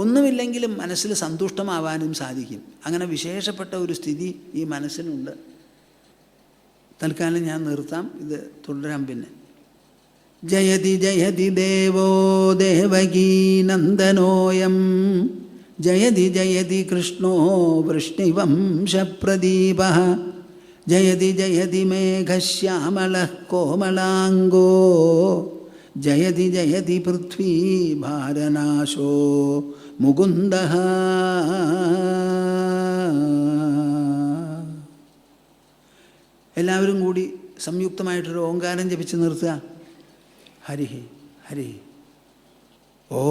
ഒന്നുമില്ലെങ്കിലും മനസ്സിൽ സന്തുഷ്ടമാവാനും സാധിക്കും. അങ്ങനെ വിശേഷപ്പെട്ട ഒരു സ്ഥിതി ഈ മനസ്സിനുണ്ട്. തൽക്കാലം ഞാൻ നിർത്താം, ഇത് തുടരാം പിന്നെ. ജയതി ജയതി ദേവോ ദേവകീനന്ദനോയം ജയതി ജയതി കൃഷ്ണോ വൃഷ്ണിവംശപ്രദീപഃ ജയതി ജയതി മേഘശ്യാമളഃ കോമളാംഗോ ജയതി ജയതി പൃഥ്വീ ഭാരനാശോ മുകുന്ദഃ. എല്ലാവരും കൂടി സംയുക്തമായിട്ടൊരു ഓങ്കാരം ജപിച്ച് നിർത്തുക. ഹരി ഹരി ഓ